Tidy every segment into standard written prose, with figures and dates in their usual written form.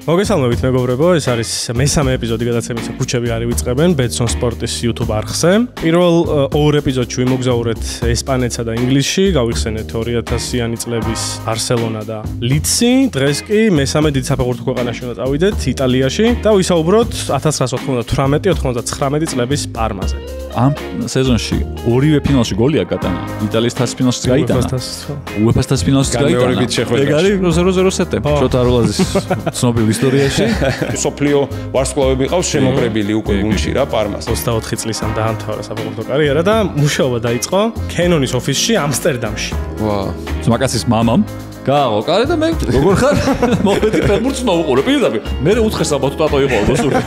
მოგესალმებით მეგობრებო, ეს არის მესამე ეპიზოდი გადაცემისა ქუჩები არ ივიწყებენ Betson Sport-ის YouTube არხზე. პირველ ორ ეპიზოდში ვიმოგზაურეთ ესპანეთსა და ინგლისში, გავიხსენეთ 2000-იანი წლების ბარსელონა და ლიდსი. დღეს კი მესამე დიდ საფეხბურთო ქვეყანაში უნდა წავიდეთ, იტალიაში და ვისაუბროთ 1998-99 წლების პარმაზე. ამ სეზონში ორივე ფინალში გოლია გატანა. იტალიის თასის ფინალშიც გაიტანა. UEFA-ს თასის ფინალშიც გაიტანა. ეგ არის 0-0 სეტი. შოთა არულაძის ცნობილ ისტორიაში. სოფლიო ვარსკვლავები ყავს შემოკრებილი უკვე გუნდში რა პარმას. 24 წლისამ დაამთავრა საფეხბურთო კარიერა და მუშაობა დაიწყო Canon-ის ოფისში ამსტერდამში. ვა, ძმაკაცის მამამ გააღო კარი და მე როგორ ხარ? მოვედი ფეხბურთს მოვუყურე პირდაპირ. მე უთხეს ალბათ ტატო იყო ბოსური.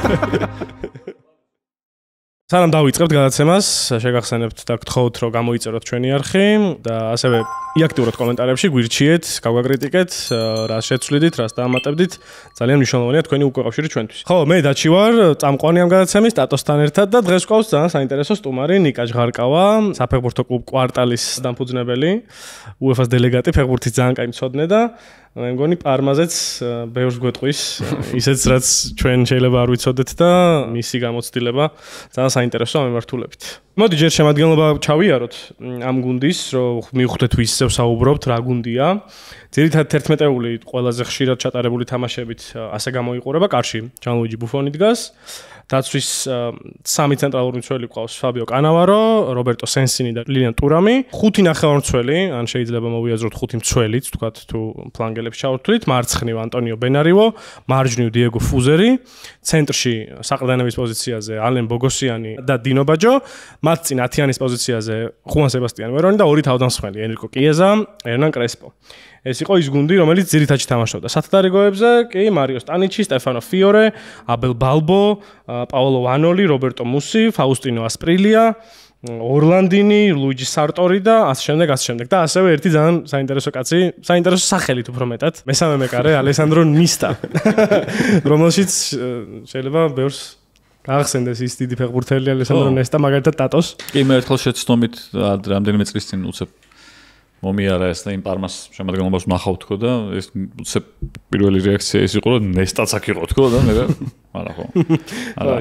სანამ დავიწყებთ გადაცემას, შეგახსენებთ და გთხოვთ, რომ გამოიწეროთ ჩვენი არხი და ასევე იაქტიუროთ კომენტარებში, გვირჩიეთ, გავგაკრიტიკეთ, რას შეცვლიდით, რას დაამატებდით. ძალიან მნიშვნელოვანია თქვენი უკავშირი ჩვენთვის. ხო, მე დაჩი ვარ, წამყვანი ამ გადაცემის ტატოსთან ერთად და დღეს გვყავს ძალიან საინტერესო სტუმარი ნიკა ჟღარკავა, საფეხბურთო კლუბ კვარტალის დამფუძნებელი, UEFA-ს დელეგატი, ფეხბურთის ძალიან კაი მცოდნე და მე მგონი პარმაზეც ბევრს გვეტყვის, ისეც რაც ჩვენ შეიძლება არ ვიცოდეთ და მისი გამოცდილება ძალიან საინტერესოა მიმართულებით. მოდი ჯერ შემადგენლობა ჩავიაროთ ამ გუნდის, რომ მივხვდეთ ვისზე ვსაუბრობთ, რა გუნდია. ძირითადად 11-ეული ყველაზე ხშირად ჩატარებული თამაშებით ასე გამოიყურება, კარში ჯანლუიჯი ბუფონი დგას. დაცვის სამი ცენტრალური მცველი ყავს ფაბიო კანავარო, რობერტო სენსინი და ლილიან ტურამი. ხუთი ნახევარმცველი, ან შეიძლება მოვიაზროთ ხუთი მცველიც, თქვათ თუ ფლანგელებს ჩავთვლით, მარცხნივ ანტონიო ბენარივო, მარჯვნივ დიეგო ფუზერი, ცენტრში საყრდენების პოზიციაზე ალენ ბოგოსიანი და დინო ბაჯო, მათ წინ 10-იანის პოზიციაზე ხუან სებასტიან ვერონი და ორი თავდამსხმელი, ენრიკო კიეზა, ერნან კრესპო. ეს იყო ის გუნდი, რომელიც ძირითადად თამაშობდა სათადარიგოებზე, კი, მარიო სტანიჩი, სტეფანო ფიორე, აბელ ბალბო, პაოლო ვანოლი, რობერტო მუსი, ფაუსტინო ასპრილია, ორლანდინი, ლუიჯი სარტორი და ასე შემდეგ და ასევე ერთი ძალიან საინტერესო კაცი, საინტერესო სახელით უფრო მეტად, მესამე მეკარე ალესანდრო ნისტა, რომელშიც შეიძლება ბევრს გაახსენდეს ის დიდი ფეხბურთელი ალესანდრო ნისტა, მაგალითად ტატოს. კი, მე ერთხელ შეცდომით რამდენიმე წლის წინ უცებ მომიარა ეს და იმ პარმას შემადგენლობას ვნახავ თქო და ეს უცებ პირველი რეაქცია ის იყო რომ ნესტაც აქ იყო თქო და მე არა ხო არა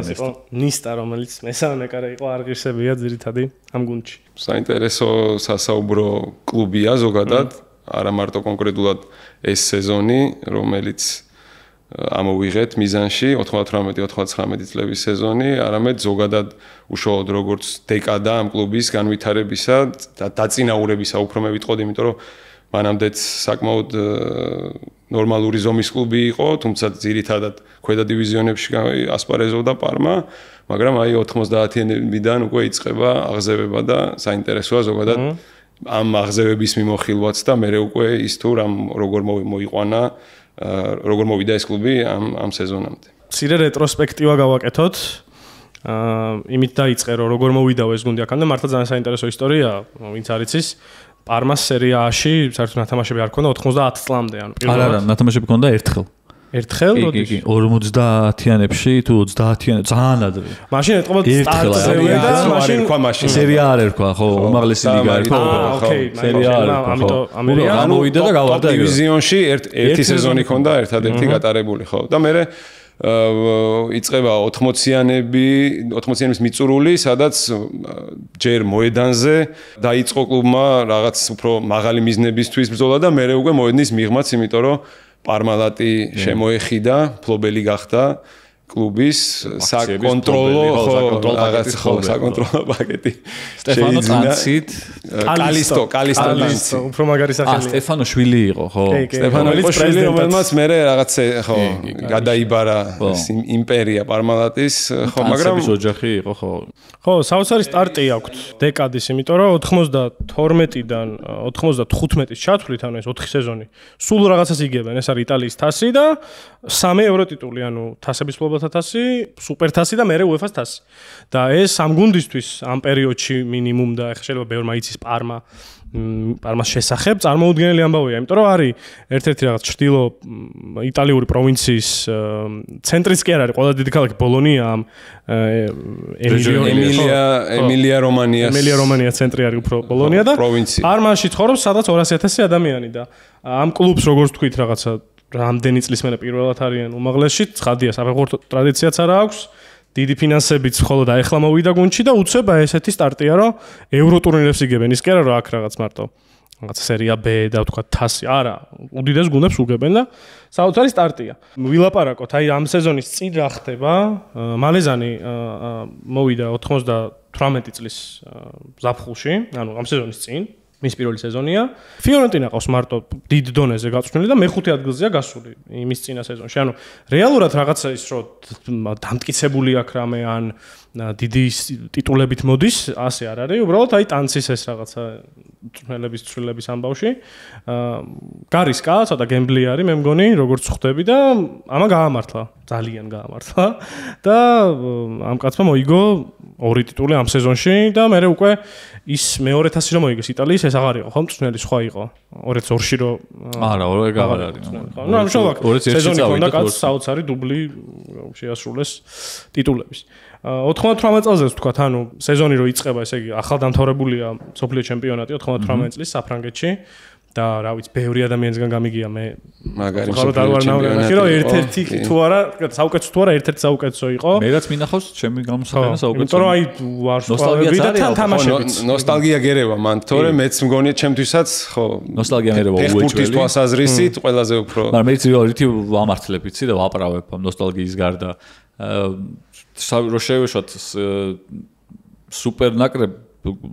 ნისტა რომელიც მესამე მეკარე იყო არ ღირსებია ძირითადი ამ გუნდში. საინტერესო სასაუბრო კლუბია ზოგადად, არა მარტო კონკრეტულად ეს სეზონი, რომელიც ამოვიღეთ მიზანში 98-99 წლების სეზონი, არამედ ზოგადად უშუალოდ როგორც დეკადა ამ კლუბის განვითარებისა და დაწინაურებისა უფრო მე ვიტყოდი, იმიტომ რომ მანამდეც საკმაოდ ნორმალური ზომის კლუბი იყო, თუმცა ძირითადად ქვედა დივიზიონებში ასპარეზობდა პარმა, მაგრამ აი 90-იანებიდან უკვე იწყება აღზევება და საინტერესოა ზოგადად ამ აღზევების მიმოხილვაც და მე უკვე ის თუ როგორ მოიყვანა როგორ მოვიდა ეს კლუბი ამ სეზონამდე. მცირე რეტროსპექტივა გავაკეთოთ. იმით დაიწყე რომ როგორ მოვიდაო ეს გუნდი აქამდე, მართლა ძალიან საინტერესო ისტორია, ვინც არ იცის. პარმას სერია A-ში საერთოდ ნათამაშები არ ქონდა 90 წლამდე, ანუ არა, ნათამაშები ქონდა ერთხელ. ერთხელ როდის? კი, 50-იანებში თუ 30-იანებში ძალიან ადრე. მაშინ ეტყობა სტარტზე და მაშინ სერია არ ერქვა, ხო, უმაღლესი ლიგა ერქვა. ოკეი, სერია არ ერქვა. ამიტომ ამერია გამოვიდა და გავარდა ეგრე. დივიზიონში ერთი სეზონი ქონდა ერთადერთი გატარებული, ხო. და მე იწყება 80-იანების მიწურული, სადაც ჯერ მოედანზე დაიწყო კლუბმა რაღაც უფრო მაღალი მიზნებისთვის ბრძოლა და მე უკვე მოედნის მიღმაც, იმიტომ რომ პარმალატი შემოეხიდა, ფლობელი გახდა კლუბის საკონტროლო პაკეტი. სტეფანო ტანცით, კალისტო, უფრო მაგარი სახელი. სტეფანო შვილი იყო, ხო? სტეფანო იყო შვილი, რომელმაც მერე რაღაც ხო გადაიბარა იმპერია პარმალატის, ხო, მაგრამ ოჯახი იყო, ხო. ხო, საოცარი სტარტი აქვთ დეკადის, იმიტომ რომ 92-დან 95-ის ჩათვლით, ანუ ეს 4 სეზონი, სულ რაღაცას იგებენ, ეს არის იტალიის თასი და 3 ევრო ტიტული, ანუ თასების ფლობელთა თასი, სუპერთასი და მერე UEFA-ს თასი. და ეს ამ გუნდისთვის ამ პერიოდში მინიმუმ და ეხლა შეიძლება ბევრმა იცის პარმას შესახებ წარმოუდგენელი ამბავია, იმიტომ რომ არის ერთ-ერთი რაღაც ჩრდილო იტალიური პროვინციის ცენტრიც კი არ არის, ყველა დიდი ქალაქი ბოლონია ამ ემილია რომანიას ცენტრი არის უფრო ბოლონია და პარმაში ცხოვრობს სადაც 200,000 ადამიანი და ამ კლუბს როგორც თქვით რაღაცა რამდენი წლის მერე პირველად არიან უმაღლესში, ცხადია საფეხბურთო ტრადიციაც არა აქვს. დიდი ფინანსებიც მხოლოდ ახლა მოვიდა გუნდში და უცებ ესეთი სტარტია, რომ ევროტურნირებს იგებენ. ის კი არა, რომ აქ რაღაც მარტო რაღაც სერია B და თქვა თასი. არა, უდიდეს გუნდებს უგებენ და საოცარი სტარტია. ვილაპარაკოთ, აი ამ სეზონის წინ რა ხდება? მალეზანი მოვიდა 98 წლის ზაფხულში, ანუ ამ სეზონის წინ. მის პირველი სეზონია. ფიორენტინა ყავს მარტო დიდ დონეზე გაწვრთნილი და მეხუთე ადგილზეა გასული იმის წინა სეზონში. ანუ რეალურად რაღაცა ის რომ დამტკიცებული აქვს რამე ან დიდი ტიტულებით მოდის, ასე არ არის. უბრალოდ აი ტანცის ეს რაღაცა წვრთნელების ცვლილების ამბავში. გარისკა, ცოტა გემბლი არის, მე მგონი, როგორც ხვდები და ამა გაამართლა, ძალიან გაამართლა და ამ კაცმა მოიგო 2 ტიტული ამ სეზონში და მე უკვე ის მეორე თასი რომ მოიგეს იტალიის ეს აღარ იყო, ხო, მწვრთნელი სხვა იყო. 2002-ში რომ არა, ეგ აღარ არის. ნუ ამ შოვაკ სეზონი ქონდა კაც საოცარი დუბლი შეასრულეს ტიტულების. 98 წელზე ვთქვა, ანუ სეზონი რო იწყება, ესე იგი ახალდამთავრებულია სოფლიო ჩემპიონატი 98 წლის საფრანგეთში და რა ვიცი, ბევრი ადამიანისგან გამიგია მე მაგარი ჩემპიონატი, რომ ერთ-ერთი თუ არა, საუკეთესო თუ არა, ერთ-ერთი საუკეთესო იყო. მე რაც მინახავს, ჩემი გამოსახენა საუკეთესო. იმიტომ რომ აი ვარსკვლავები და თან თამაშებიც. ნოსტალგია გერევა მან, თორე მეც მგონია ჩემთვისაც, ხო. ნოსტალგია მერევა უეჭველი. ფეხბურთის თვალსაზრისით ყველაზე უფრო. მაგრამ მე რითი ვამართლებ, იცი და ვაправებ ამ ნოსტალგიის გარდა. რო შევეშვათ სუპერ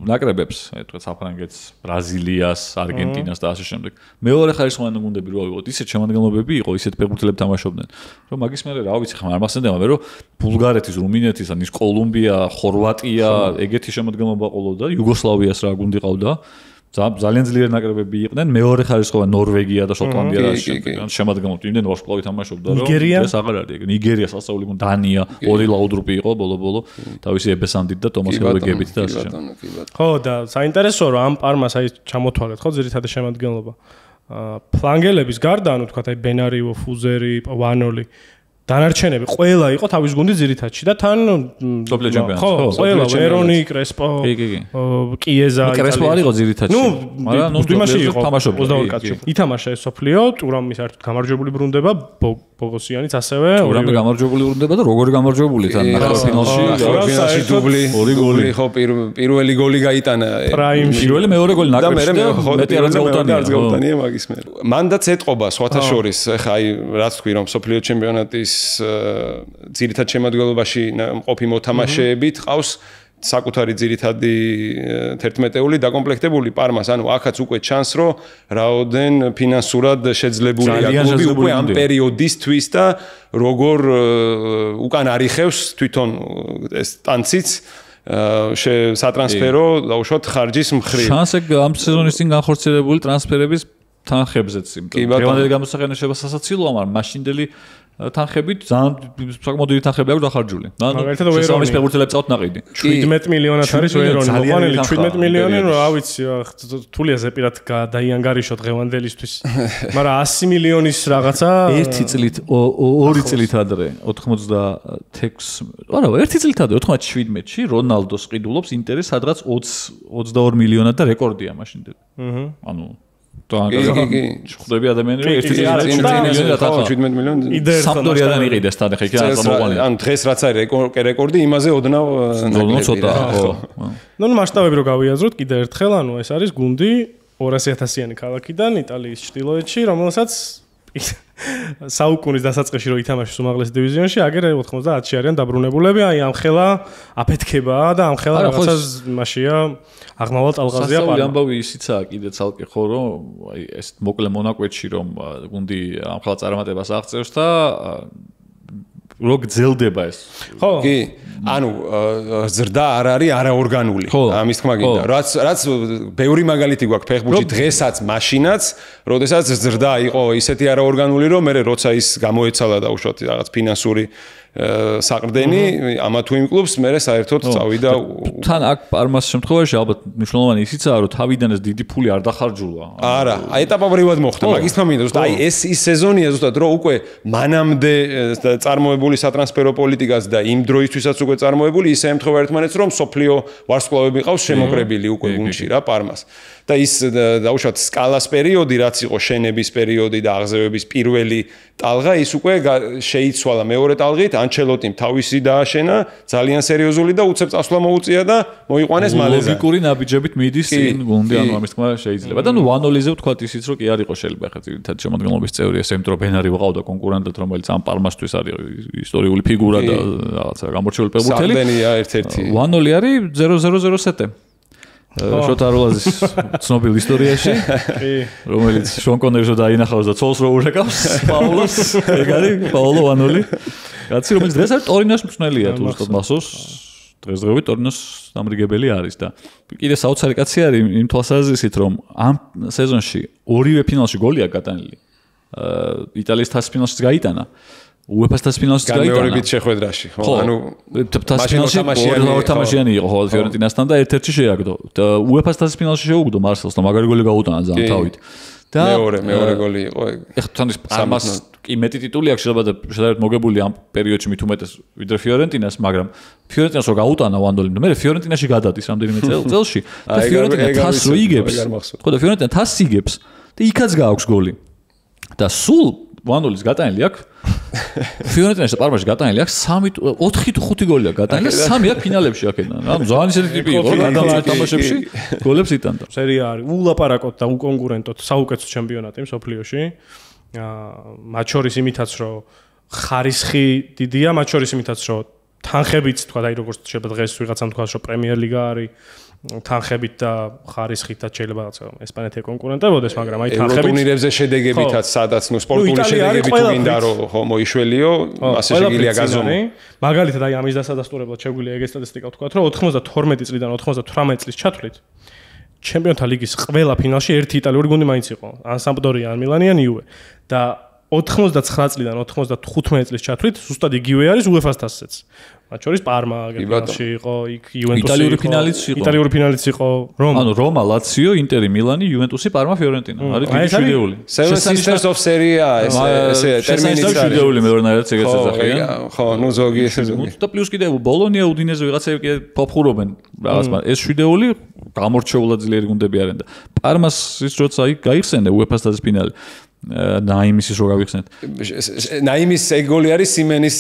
ნაკრებებს, თქვა საფრანგეთს, ბრაზილიას, არგენტინას და ასე შემდეგ. მეორე ხარისხოვანი გუნდები რო ავიღოთ, ისეთ შემადგენლობები იყო, ისეთ ფეხბურთელები თამაშობდნენ, რომ მაგის მერე რა ვიცი, ხომ არ მახსენდება მე, რომ ბულგარეთის, რუმინეთის, ან ის კოლუმბია, ხორვატია, ეგეთი შემადგენლობა ყოლოდა, იუგოსლავიას რა გუნდი ყავდა. ძალიან ძლიერი ნაკრებები იყვნენ, მეორე ხარისხოვანი ნორვეგია და შოტლანდია და შემადგენლობდნენ, იმდენ ვარსკვლავი თამაშობდა, რომ ეს აღარ არის. ნიგერია სასწაული, დანია, ორი ლაუდრუპი იყო ბოლო-ბოლო, თავისი ებესანდით და ტომას ჰელვეგებით და ასე შემდეგ. ხო, და საინტერესოა, რომ ამ პარმას აი ჩამოთვალეთ, ხო, ძირითადი შემადგენლობა. ფლანგელების გარდა, ანუ თქვა აი ბენარიო, ფუზერი, ვანოლი დანარჩენები ყველა იყო თავის გუნდის ძირითადში და თან სოფლიო ჩემპიონატი ხო ყველა ვერონი კრესპო კიეზა კრესპო არ იყო ძირითადში მაგრამ ნუ იმაში იყო 22 კაცი ითამაშა ეს სოფლიო ტურამი საერთოდ გამარჯვებული ბრუნდება ბოგოსიანიც ასევე ტურამი გამარჯვებული ბრუნდება და როგორი გამარჯვებული თან ფინალში დუბლი ორი გოლი ხო პირველი გოლი გაიტანა პირველი მეორე გოლი ნაკრებში და მეტი არაც გაუტანია მაგის მე მანდაც ეტყობა სხვათა შორის ეხა აი რაც თქვი რომ სოფლიო ჩემპიონატის ძირითად შემადგენლობაში მყოფი მოთამაშეებით ყავს საკუთარი ძირითადი 11-ეული დაკომპლექტებული პარმას, ანუ აქაც უკვე ჩანს, რომ რაოდენ ფინანსურად შეძლებულია კლუბი უკვე ამ პერიოდისთვის და როგორ უკან არიხევს თვითონ ეს ტანციც სატრანსფერო დაუშვათ ხარჯის მხრივ. შანსი ამ სეზონის წინ განხორციელებული ტრანსფერების თანხებზეც. დღევანდელი გამოსახენა შეიძლება სასაცილოა, მაგრამ მაშინდელი თანხებით ძალიან საკმაოდ დიდი თანხები აქვს დახარჯული. მაგალითად ვერონის ფეხბურთელებს წავთ ნაყიდი. 17 მილიონად არის ვერონი, მოყვანილი 17 მილიონი, რა ვიცი, თულია ზეპირად დაიანგარიშო დღევანდელისთვის. მაგრამ 100 მილიონის რაღაცა ერთი წლით, ორი წლით ადრე 96, არა, ერთი წლით ადრე 97-ში რონალდოს ყიდულობს ინტერეს სადღაც 22 მილიონად და რეკორდია მაშინდელი. ანუ ხვდები ადამიანები ერთი წელი 17 მილიონი სამპდორიადან იყიდეს თან ხე იქ ამოყვანილი. ან დღეს რაც არის რეკორდი იმაზე ოდნავ ცოტა ხო. ნუ მასშტაბები რო გავიაზროთ კიდე ერთხელ, ანუ ეს არის გუნდი 200,000-იანი ქალაქიდან იტალიის ჩრდილოეთში, რომელსაც საუკუნის დასაწყისში რო ითამაშეს უმაღლეს დივიზიონში, აგერ 90-ში არიან დაბრუნებულები, აი ამ ხელა აფეთქებაა და ამ ხელა რაღაცა მაშია აღმავალ ტალღაზია პარმა. ამბავი ისიცაა კიდე ცალკე ხო რომ აი ეს მოკლე მონაკვეთში რომ გუნდი ამ ხელა წარმატებას აღწევს და რო გძელდება ეს. ხო. კი. ანუ ზრდა არ არის არაორგანული. ამის თქმა გინდა. რაც ბევრი მაგალითი გვაქვს ფეხბურთში დღესაც, მაშინაც, როდესაც ზრდა იყო ისეთი არაორგანული, რომ მე როცა ის გამოეცალა და უშუალოდ რაღაც ფინანსური საყრდენი ამა თუ იმ კლუბს მე საერთოდ წავიდა თან აქ პარმას შემთხვევაში ალბათ მნიშვნელოვანი ისიცაა რომ თავიდან ეს დიდი ფული არ დახარჯულა არა ეტაპობრივად მოხდა მაგის თქმა მინდა ზუსტად ეს სეზონია ზუსტად რომ უკვე მანამდე წარმოებული სატრანსფერო პოლიტიკაც და იმ დროისთვისაც უკვე წარმოებული ისე ემთხვევა ერთმანეთს რომ სოფლიო ვარსკვლავები ყავს შემოკრებილი უკვე გუნდში რა პარმას და ის დაუშვათ სკალას პერიოდი რაც იყო შენების პერიოდი და აღზევების პირველი ტალღა ის უკვე შეიცვალა მეორე ტალღით ანჩელოტიმ თავისი დააშენა ძალიან სერიოზული და უცებ წასვლა მოუწია და მოიყვანეს მალეზე ლოგიკური ნაბიჯებით მიდის წინ გუნდი ანუ ამის თქმა შეიძლება და ნუ 1-0-ზე ვთქვათ ისიც რომ კი არ იყო შეიძლება ხა ძირითადად შემოადგენლობის წევრი ეს იმიტომ რომ ბენარი ვყავდა კონკურენტად რომელიც ამ პარმასთვის არის ისტორიული ფიგურა და რაღაცა გამორჩეული ფეხბურთელი სამდენია ერთ-ერთი 1-0 არის 0-0-0 სეტე შოთა აროლაძის ცნობილ ისტორიაში რომელიც შონ კონერს დაინახავს და ცოლს რო ურეკავს პაულოს ეგ არის პაულო 1-0 კაცი რომელიც დღეს არის ტორინოს მწვრთნელია თუზად მასოს დღესდღეობით ტორინოს დამრიგებელი არის და კიდე საოცარი კაცი არის იმ თვალსაზრისით რომ ამ სეზონში ორივე ფინალში გოლია გატანილი იტალიის თასის ფინალშიც გაიტანა UEFA-ს თასის ფინალშიც გაიტანა. გამეორებით შეხვედრაში, ხო? ანუ თასის ფინალში ორ თამაშიანი იყო ხო ფიორენტინასთან და ერთ-ერთში შეაგდო. UEFA-ს თასის ფინალში შეუგდო მარსელს და მაგარი გოლი გაუტანა ძალიან თავით. და მეორე გოლი იყო ეგ. ეხლა თან ის პარმას კი მეტი ტიტული აქვს შეიძლება და შედარებით მოგებული ამ პერიოდში მით უმეტეს ვიდრე ფიორენტინას, მაგრამ ფიორენტინას რო გაუტანა 1-0 და მე ფიორენტინაში გადადის რამდენიმე წელში და ფიორენტინა თასს რო იგებს. ხო და ფიორენტინა თასს იგებს და იქაც გააქვს გოლი. და სულ 1-0-ის გატანილი აქვს. ფიორენტინაში და პარმაში გატანილი აქვს 4 თუ 5 გოლია გატანილი და 3 აქვს ფინალებში აქედან. ანუ ძალიან ისეთი ტიპი იყო, გადამწყვეტ თამაშებში გოლებს იტანდა. სერია არის ულაპარაკოთ და უკონკურენტოთ საუკეთესო ჩემპიონატი მსოფლიოში. მათ შორის იმითაც რომ ხარისხი დიდია, მათ შორის იმითაც რომ თანხებით თქვა და აი როგორც შეიძლება დღეს ვიღაცამ თქვას რომ პრემიერ ლიგა არის თანხებით და ხარისხითაც შეიძლება რაღაცა ესპანეთი კონკურენტებოდეს, მაგრამ აი თანხებით ტურნირებზე შედეგებითაც სადაც ნუ სპორტული შედეგები თუ მინდა რომ ხო მოიშველიო, ასე შეგიძლია გაზომო. მაგალითად აი ამის დასადასტურებლად შეგვიძლია ეგ სტატისტიკა ვთქვა, რომ 92 წლიდან 98 წლის ჩათვლით ჩემპიონთა ლიგის ყველა ფინალში ერთი იტალიური გუნდი მაინც იყო, ან სამპდორია, ან მილანი, ან იუვე და 99 წლიდან 95 წლის ჩათვლით ზუსტად იგივე არის UEFA-ს თასზეც. მათ შორის პარმა გერმანიაში იყო, იქ იუვენტუსი იტალიური ფინალიც იყო. იტალიური ფინალიც იყო, რომა. ანუ რომა, ლაციო, ინტერი, მილანი, იუვენტუსი, პარმა, ფიორენტინა. არის დიდი შვიდეული. Seven Sisters of Serie A ეს ტერმინიც არის. შვიდეული მეორნაირად ეგეც ეძახიან. ხო, ნუ ზოგი ესე ზოგი. და პლუს კიდე ბოლონია, უდინეზე ვიღაცები კიდე ფოფხურობენ რაღაც, ეს შვიდეული გამორჩეულად ძლიერი გუნდები არიან და პარმას ის როცა იქ გაიხსენე UEFA-ს თასის ფინალი. ნაიმისის რო გავიხსენეთ. ნაიმის ეგ გოლი არის სიმენის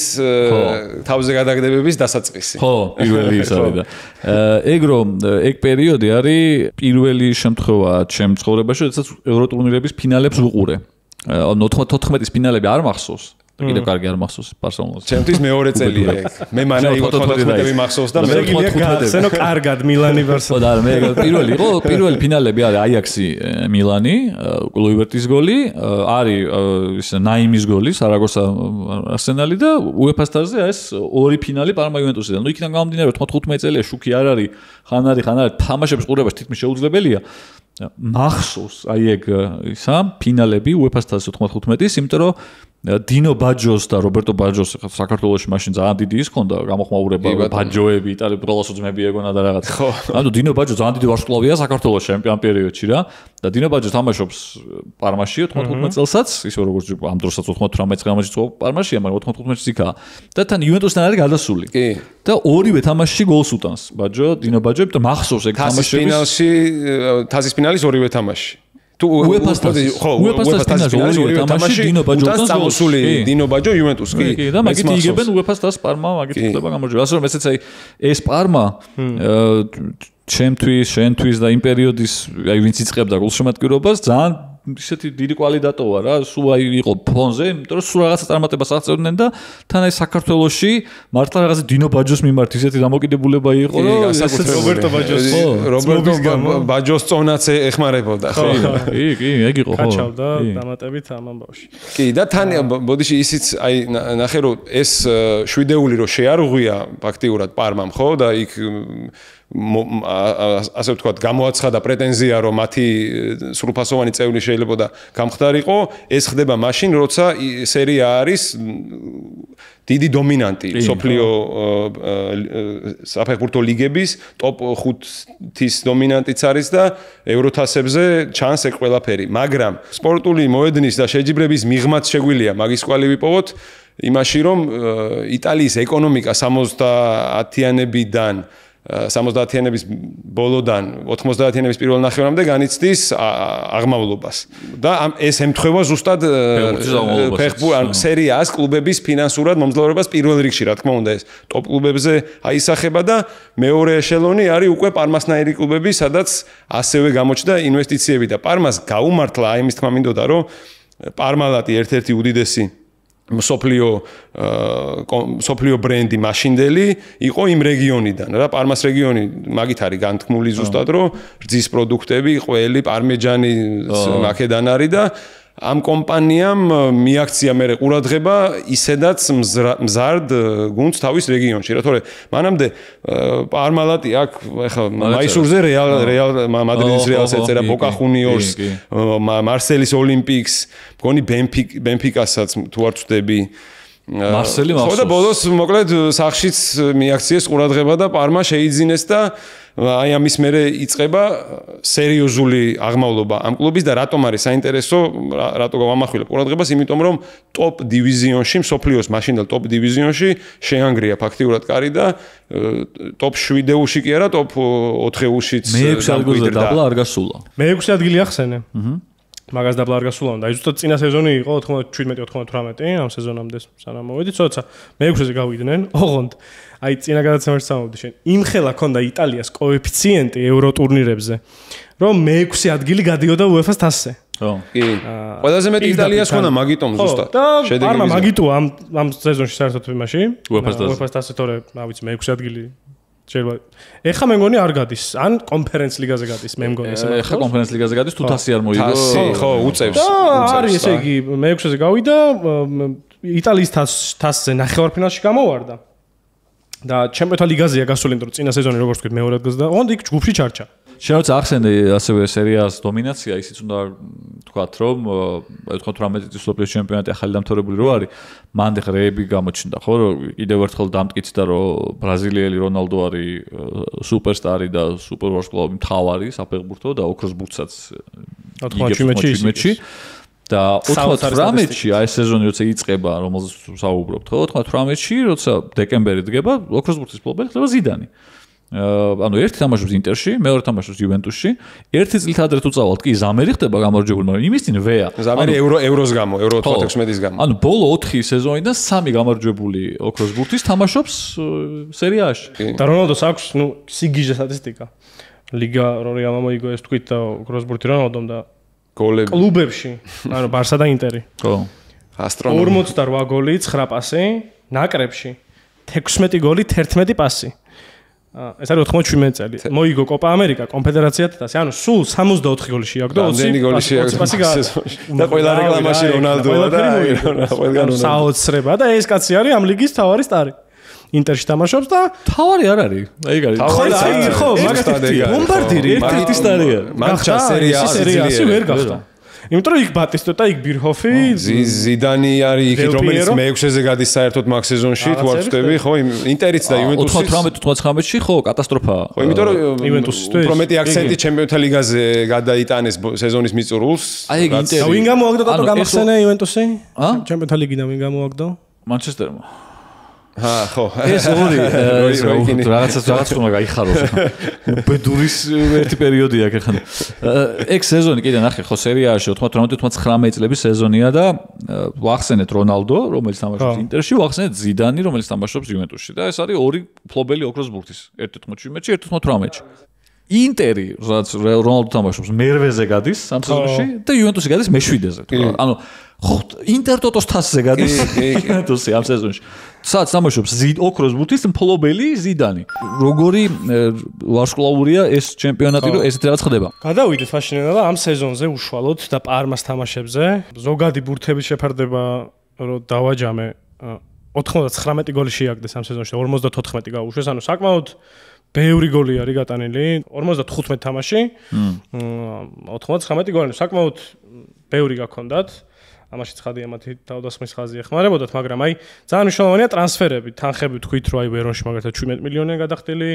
თავზე გადაგდებების დასაწყისი. ხო, პირველი ის არის და ეგ რომ ეგ პერიოდი არის პირველი შემთხვევა ჩემ ცხოვრებაში, როდესაც ევროტურნირების ფინალებს ვუყურე. 94-ის ფინალები არ მახსოვს. კიდევ კარგი არ მახსოვს ბარსელონას. ჩემთვის მეორე წელია ეგ. მე მანა 94-ი მახსოვს და მე გახსენო კარგად მილანი ბარსელონა. ხო და მე პირველი იყო, პირველი ფინალები არის აიაქსი მილანი, კლუივერტის გოლი, არის ის ნაიმის გოლი, სარაგოსა არსენალი და UEFA-ს თასზე ეს ორი ფინალი პარმა იუვენტუსიდან. ნუ იქიდან გამომდინარე 95 წელია შუქი არ არის, ხან არის თამაშების ყურებაში თითქმის შეუძლებელია. მახსოვს აი ეგ ისა ფინალები UEFA-ს თასზე 95-ის, იმიტომ რომ დინო ბაჯოს და რობერტო ბაჯოს საქართველოში მაშინ ძალიან დიდი ის ქონდა გამოხმაურება ბაჯოები, იტალიური ბროლასო ძმები ეგონა და რაღაც. ანუ დინო ბაჯო ძალიან დიდი ვარსკვლავია საქართველოში ამ პერიოდში რა. და დინო ბაჯო თამაშობს პარმაში 95 წელსაც, ისე როგორც ამ დროსაც 98 წელს იყო პარმაშია, მაგრამ 95-ში იქაა. და თან იუვენტუსთან არის გადასული. კი. და ორივე თამაშში გოლს უტანს. ბაჯო, დინო ბაჯო, და მახსოვს ეგ თამაშების თასის ფინალის ორივე თამაში. თუ UEFA-ს ფინალში ორივე თამაში დინო ბაჯო უტანს წამოსული დინო ბაჯო იუვენტუს კი. და მაგით იგებენ UEFA-ს თასს პარმა, მაგით ხდება გამარჯვება. ასე რომ ესეც აი ეს პარმა ჩემთვის, შენთვის და იმ პერიოდის აი ვინც იწყებდა გულშემატკივრობას ძალიან ისეთი დიდი კვალი დატოვა რა, სულ აი იყო ფონზე, იმიტომ რომ სულ რაღაცა წარმატებას აღწევდნენ და თან აი საქართველოში მართლა რაღაცა დინო ბაჯოს მიმართ ისეთი დამოკიდებულება იყო, რომ ესეც რობერტო ბაჯოს წონაც ეხმარებოდა, ხო? კი, ეგ იყო, ხო. კაჩავდა დამატებით ამ ამბავში. კი, და თან ბოდიში ისიც აი ნახე რომ ეს შვიდეული რო შეარღვია ფაქტიურად პარმამ, ხო? და იქ ასე ვთქვათ, გამოაცხადა პრეტენზია, რომ მათი სრულფასოვანი წევრი შეიძლება და გამხდარიყო, ეს ხდება მაშინ, როცა სერია არის დიდი დომინანტი სოფლიო საფეხბურთო ლიგების ტოპ 5-ის დომინანტიც არის და ევროთასებზე ჩანს ეგ ყველაფერი. მაგრამ სპორტული მოედნის და შეჯიბრების მიღმაც შეგვიძლია მაგის კვალი ვიპოვოთ იმაში, რომ იტალიის ეკონომიკა 70-იანებიდან 70-იანების ბოლოდან 90-იანების პირველ ნახევრამდე განიცდის აღმავლობას და ეს ემთხვევა ზუსტად ფეხბურთის სერია A-ს კლუბების ფინანსურად მომძლავრებას პირველ რიგში, რა თქმა უნდა, ეს ტოპ კლუბებზე აისახება და მეორე ეშელონი არის უკვე პარმასნაირი კლუბები, სადაც ასევე გამოჩნდა ინვესტიციები და პარმას გაუმართლა აი ამის თქმა მინდოდა, რომ პარმალატი ერთ-ერთი უდიდესი სოფლიო ბრენდი მაშინდელი იყო იმ რეგიონიდან რა პარმას რეგიონი მაგით არის განთქმული ზუსტად რომ რძის პროდუქტები ყველი პარმეჯანი მაკედან არის და ამ კომპანიამ მიაქცია მე ყურადღება ისედაც მზარდ გუნდს თავის რეგიონში რა თორე მანამდე პარმალატი აქ ეხლა მაისურზე რეალ მადრიდის რეალს ეწერა ბოკა ხუნიორს მარსელის ოლიმპიკს მგონი ბენფიკასაც თუ არ ვწდები მარსელი მახსოვს ხო და ბოლოს მოკლედ სახშიც მიაქციეს ყურადღება და პარმა შეიძინეს და აი ამის მერე იწყება სერიოზული აღმავლობა ამ კლუბის და რატომ არის საინტერესო რატო გავამახვილებ ყურადღებას იმიტომ რომ ტოპ დივიზიონში მსოფლიოს მაშინდელ ტოპ დივიზიონში შეანგრია ფაქტიურად კარი და ტოპ 7-ში კი არა ტოპ 4-შიც მე-6 ადგილზე დაბლა არ გასულა მე-6 ადგილი ახსენე მაგას დაბლა არ გასულა და აი ზუსტად წინა სეზონი იყო 97-98 ამ სეზონამდე სანამ მოვედი ცოტა მე-6-ზე გავიდნენ ოღონდ აი წინა გადაცემაში სამოვდი შენ იმხელა ქონდა იტალიას კოეფიციენტი ეურო ტურნირებზე რომ მე-6 ადგილი გადიოდა UEFA-ს თასზე ხო კი ყველაზე მეტი იტალიას ქონდა მაგიტომ ზუსტად შედეგი პარმა მაგიტო ამ სეზონში საერთოდ იმაში UEFA-ს თასზე თორე რა ვიცი მე-6 ადგილი ეხა მე მგონი არ გადის ან კონფერენს ლიგაზე გადის მე მგონი ესე ეხა კონფერენს ლიგაზე გადის თუ თასი არ მოიგო ხო უწევს არის ესე იგი მე-6-ზე გავიდა იტალიის თასზე ნახევარფინალში გამოვარდა და ჩემპიონთა ლიგაზეა გასული იმიტომ რომ წინა სეზონი როგორც ვთქვით მეორე ადგილზე და ოღონდ იქ ჯგუფში ჩარჩა შენოც ახსენე ასევე სერიას დომინაცია ისიც უნდა თქვათ რომ 98 წლის სოფლიოს ჩემპიონატი ახალი დამთავრებული რო არის მანდ ხრეები გამოჩნდა ხო კიდევ ერთხელ დამტკიცდა რომ ბრაზილიელი რონალდო არის სუპერსტარი და სუპერვარსკვლავი მთავარი საფეხბურთო და ოქროს ბურთსაც 97-ში და 98-ში აი სეზონი როცა იწყება რომელზეც საუბრობთ ხო 98-ში როცა დეკემბერი დგება ოქროს ბურთის მფლობელი ხდება ზიდანი ანუ ერთი თამაშობს ინტერში, მეორე თამაშობს იუვენტუსში. ერთი წლით ადრე თუ წავალთ, კი ზამერი ხდება გამარჯვებული, მაგრამ იმის წინ ვეა. ზამერი ევროს გამო, ევრო 96-ის გამო. ანუ ბოლო 4 სეზონიდან 3 გამარჯვებული ოქროს ბურთის თამაშობს სერიაში. და რონალდოს აქვს, სიგიჟე სტატისტიკა. ლიგა რორი ამოიგო ეს თქვით და ოქროს ბურთი რონალდომ და გოლები კლუბებში, ანუ ბარსა და ინტერი. ხო. ასტრონომი. 48 გოლი, 9 პასი, ნაკრებში 16 გოლი, 11 პასი. ეს არის 97 წელი. მოიგო კოპა ამერიკა, კონფედერაციათ და ანუ სულ 64 გოლი შეაგდო, 20 პასი და ყველა რეკლამაში რონალდოა და ყველგან რონალდო. საოცრება და ეს კაცი არის ამ ლიგის თავარი სტარი. ინტერში თამაშობს და თავარი არ არის. აი გარი. ხო, მაგათი ბომბარდირი ერთ-ერთი სტარია. მანჩა სერიაში ვერ გახდა. იმიტომ რომ იქ ბატისტოტა, იქ ბირჰოფი, ზიდანი არის იქით რომელიც მე-6-ზე გადის საერთოდ მაგ სეზონში, თუ არ ვწდები, ხო, ინტერიც და იუვენტუსის 98-99-ში ხო, კატასტროფაა. ხო, იმიტომ რომ იუვენტუსისთვის უფრო მეტი აქცენტი ჩემპიონთა ლიგაზე გადაიტანეს სეზონის მიწურულს. აი ეგ ინტერი. და ვინ გამოაგდო და გამახსენე იუვენტუსი? ჩემპიონთა ლიგიდან ვინ გამოაგდო? მანჩესტერმა. ხო. ეს ორი რაღაც უნდა გაიხაროს. უბედურის ერთი პერიოდი აქ ახლა. ეგ სეზონი კიდე ნახე ხო სერიაში 98-99 წლების სეზონია და ვახსენეთ რონალდო, რომელიც თამაშობს ინტერში, ვახსენეთ ზიდანი, რომელიც თამაშობს იუვენტუსში და ეს არის ორი ფლობელი ოქროს ბურთის. 1-97-ში, 1-98-ში. ინტერი, რაც რონალდო თამაშობს მერვეზე გადის ამ სეზონში და იუვენტუსი გადის მე-7-ზე. ანუ ხო ინტერტოტოს თასზე გადის იუვენტუსი ამ სეზონში. სადაც თამაშობს ოქროს ბურთის მფლობელი ზიდანი. როგორი ვარსკვლავურია ეს ჩემპიონატი, რომ ესეთ რაღაც ხდება. გადავიდეთ მაშინელა ამ სეზონზე უშუალოდ და პარმას თამაშებზე. ზოგადი ბურთების შეფარდება რომ დავაჯამე 99 გოლი შეაგდეს ამ სეზონში 54 გაუშვეს, ანუ საკმაოდ ბევრი გოლი არის გატანილი 55 თამაში 99 გოლი საკმაოდ ბევრი გაქონდათ ამაში ცხადია მათი თავდასხმის ხაზი ეხმარებოდათ მაგრამ აი ძალიან მნიშვნელოვანია ტრანსფერები თანხები თქვით რომ აი ვერონში მაგალითად 17 მილიონია გადახდილი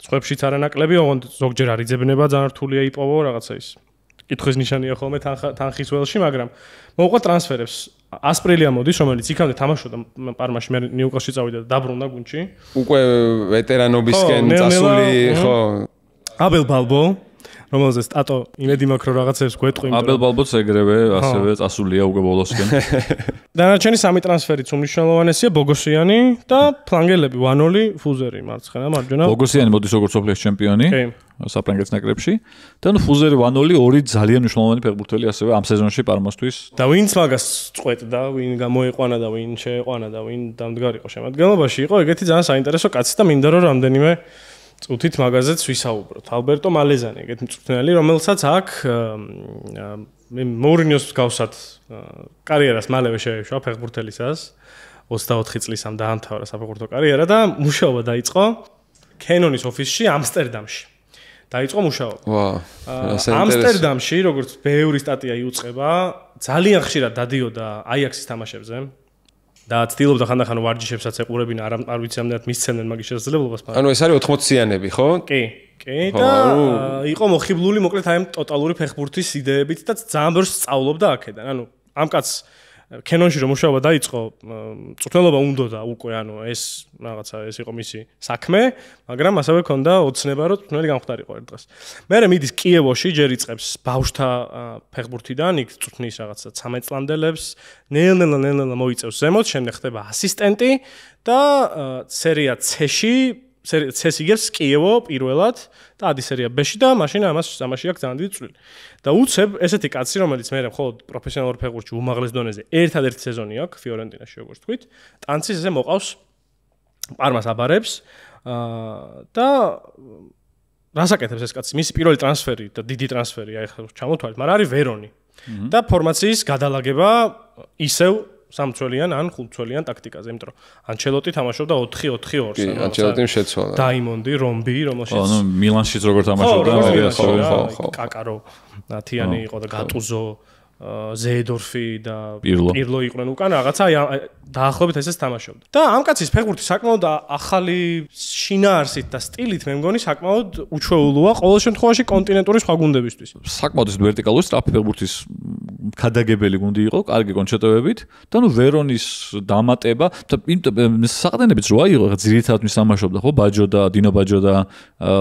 სხვებშიც არანაკლები ოღონდ ზოგჯერ არიძებნება ძალიან რთულია იპოვო რაღაცა ის კითხვის ნიშანია ხოლმე თანხის ველში მაგრამ მოუყვა ტრანსფერებს ასპრელია მოდის რომელიც იქამდე თამაშობდა პარმაში მე ნიუკასლში წავიდა და დაბრუნდა გუნდში უკვე ვეტერანობისკენ წასული ხო აბელ ბალბო რომელზეც ტატო იმედი მაქვს რომ რაღაცებს გვეტყვი აბელ ბალბოც ეგრევე ასევე წასულია უკვე ბოლოსკენ დანარჩენი სამი ტრანსფერიც უმნიშვნელოვანესია ბოგოსიანი და ფლანგელები ვანოლი ფუზერი მარცხენა მარჯვენა ბოგოსიანი მოდის როგორც სოფლის ჩემპიონი საფრანგეთის ნაკრებში და ფუზერი ვანოლი ორი ძალიან მნიშვნელოვანი ფეხბურთელი ასევე ამ სეზონში პარმასთვის და ვინც მაგას წყვეტდა ვინ გამოიყვანა და ვინ შეეყვანა და ვინ დამდგარიყო შემადგენლობაში იყო ეგეთი ძალიან საინტერესო კაცი და მინდა რომ რამდენიმე წუთით მაგაზეც ვისაუბროთ. ალბერტო მალეზანი, ეგეთი მწვრთნელი, რომელსაც აქ მოურინიოს გავსად კარიერას მალევე შეეშვა ფეხბურთელისას. 24 წლის ამ დაამთავრა საფეხბურთო კარიერა და მუშაობა დაიწყო კენონის ოფისში ამსტერდამში. დაიწყო მუშაობა. ამსტერდამში, როგორც ბევრი სტატია იუწყება, ძალიან ხშირად დადიოდა აიაქსის თამაშებზე. და ცდილობდა ხანდახან ვარჯიშებსაც ეყურებინა არ ვიცი ამდენად მისცემდნენ მაგის შესაძლებლობას ანუ ეს არის 80-იანები ხო? კი და იყო მოხიბლული მოკლედ აი ამ ტოტალური ფეხბურთის იდეებით და ძალიან ბევრს სწავლობდა აქედან ანუ ამ კაცს კენონში რომ მუშაობა დაიწყო მწვრთნელობა უნდოდა უკვე ანუ ეს რაღაცა ეს იყო მისი საქმე მაგრამ ასევე ჰქონდა ოცნება რომ მწვრთნელი გამختارიყო ერთ დღეს მერე მიდის კიევოში ჯერ იწყებს ბავშვთა ფეხბურთიდან იქ მწვრთნის რაღაცა 13 წლამდელებს ნელ-ნელა მოიწევს ზემოთ შემდეგ ხდება ასისტენტი და სერია C-ში C-ს იგებს კიევო პირველად და ადი სერია B-ში და მაშინ ამაში აქვს ძალიან დიდი წვლილი და უცებ ესეთი კაცი რომელიც მე მხოლოდ პროფესიონალურ ფეხბურთში უმაღლეს დონეზე ერთადერთი სეზონი აქვს ფიორენტინაში როგორც თქვით ტანცის ესე მოყავს პარმას აბარებს და რასაკეთებს ეს კაცი მისი პირველი ტრანსფერი და დიდი ტრანსფერი აი ხა ჩამოთვალეთ მაგრამ არის ვერონი და ფორმაციის გადალაგება ისევ სამწველიან ან ხუთწველიან ტაქტიკაზე, იმიტომ რომ ანჩელოტი თამაშობდა 4-4-2-ს. კი, ანჩელოტიმ შეცვალა. დაიმონდი, რომბი, რომელშიც ანუ მილანშიც როგორ თამაშობდა, ხო, კაკარო, ნათიანი იყო და გატუზო, ზეედორფი და პირლო იყვნენ უკან რაღაცა დაახლოებით ესეც თამაშობდა. და ამ კაცის ფეხბურთი საკმაოდ ახალი შინაარსით და სტილით მე მგონი საკმაოდ უჩვეულოა ყოველ შემთხვევაში კონტინენტური სხვა გუნდებისთვის. საკმაოდ ვერტიკალური სტრაფი ფეხბურთის ქადაგებელი გუნდი იყო, კარგი კონჩეტოებით და ნუ ვერონის დამატება და საყდენებიც რო აიღო, ხა ძირითადად მის თამაშობდა ხო ბაჯო და დინო ბაჯო და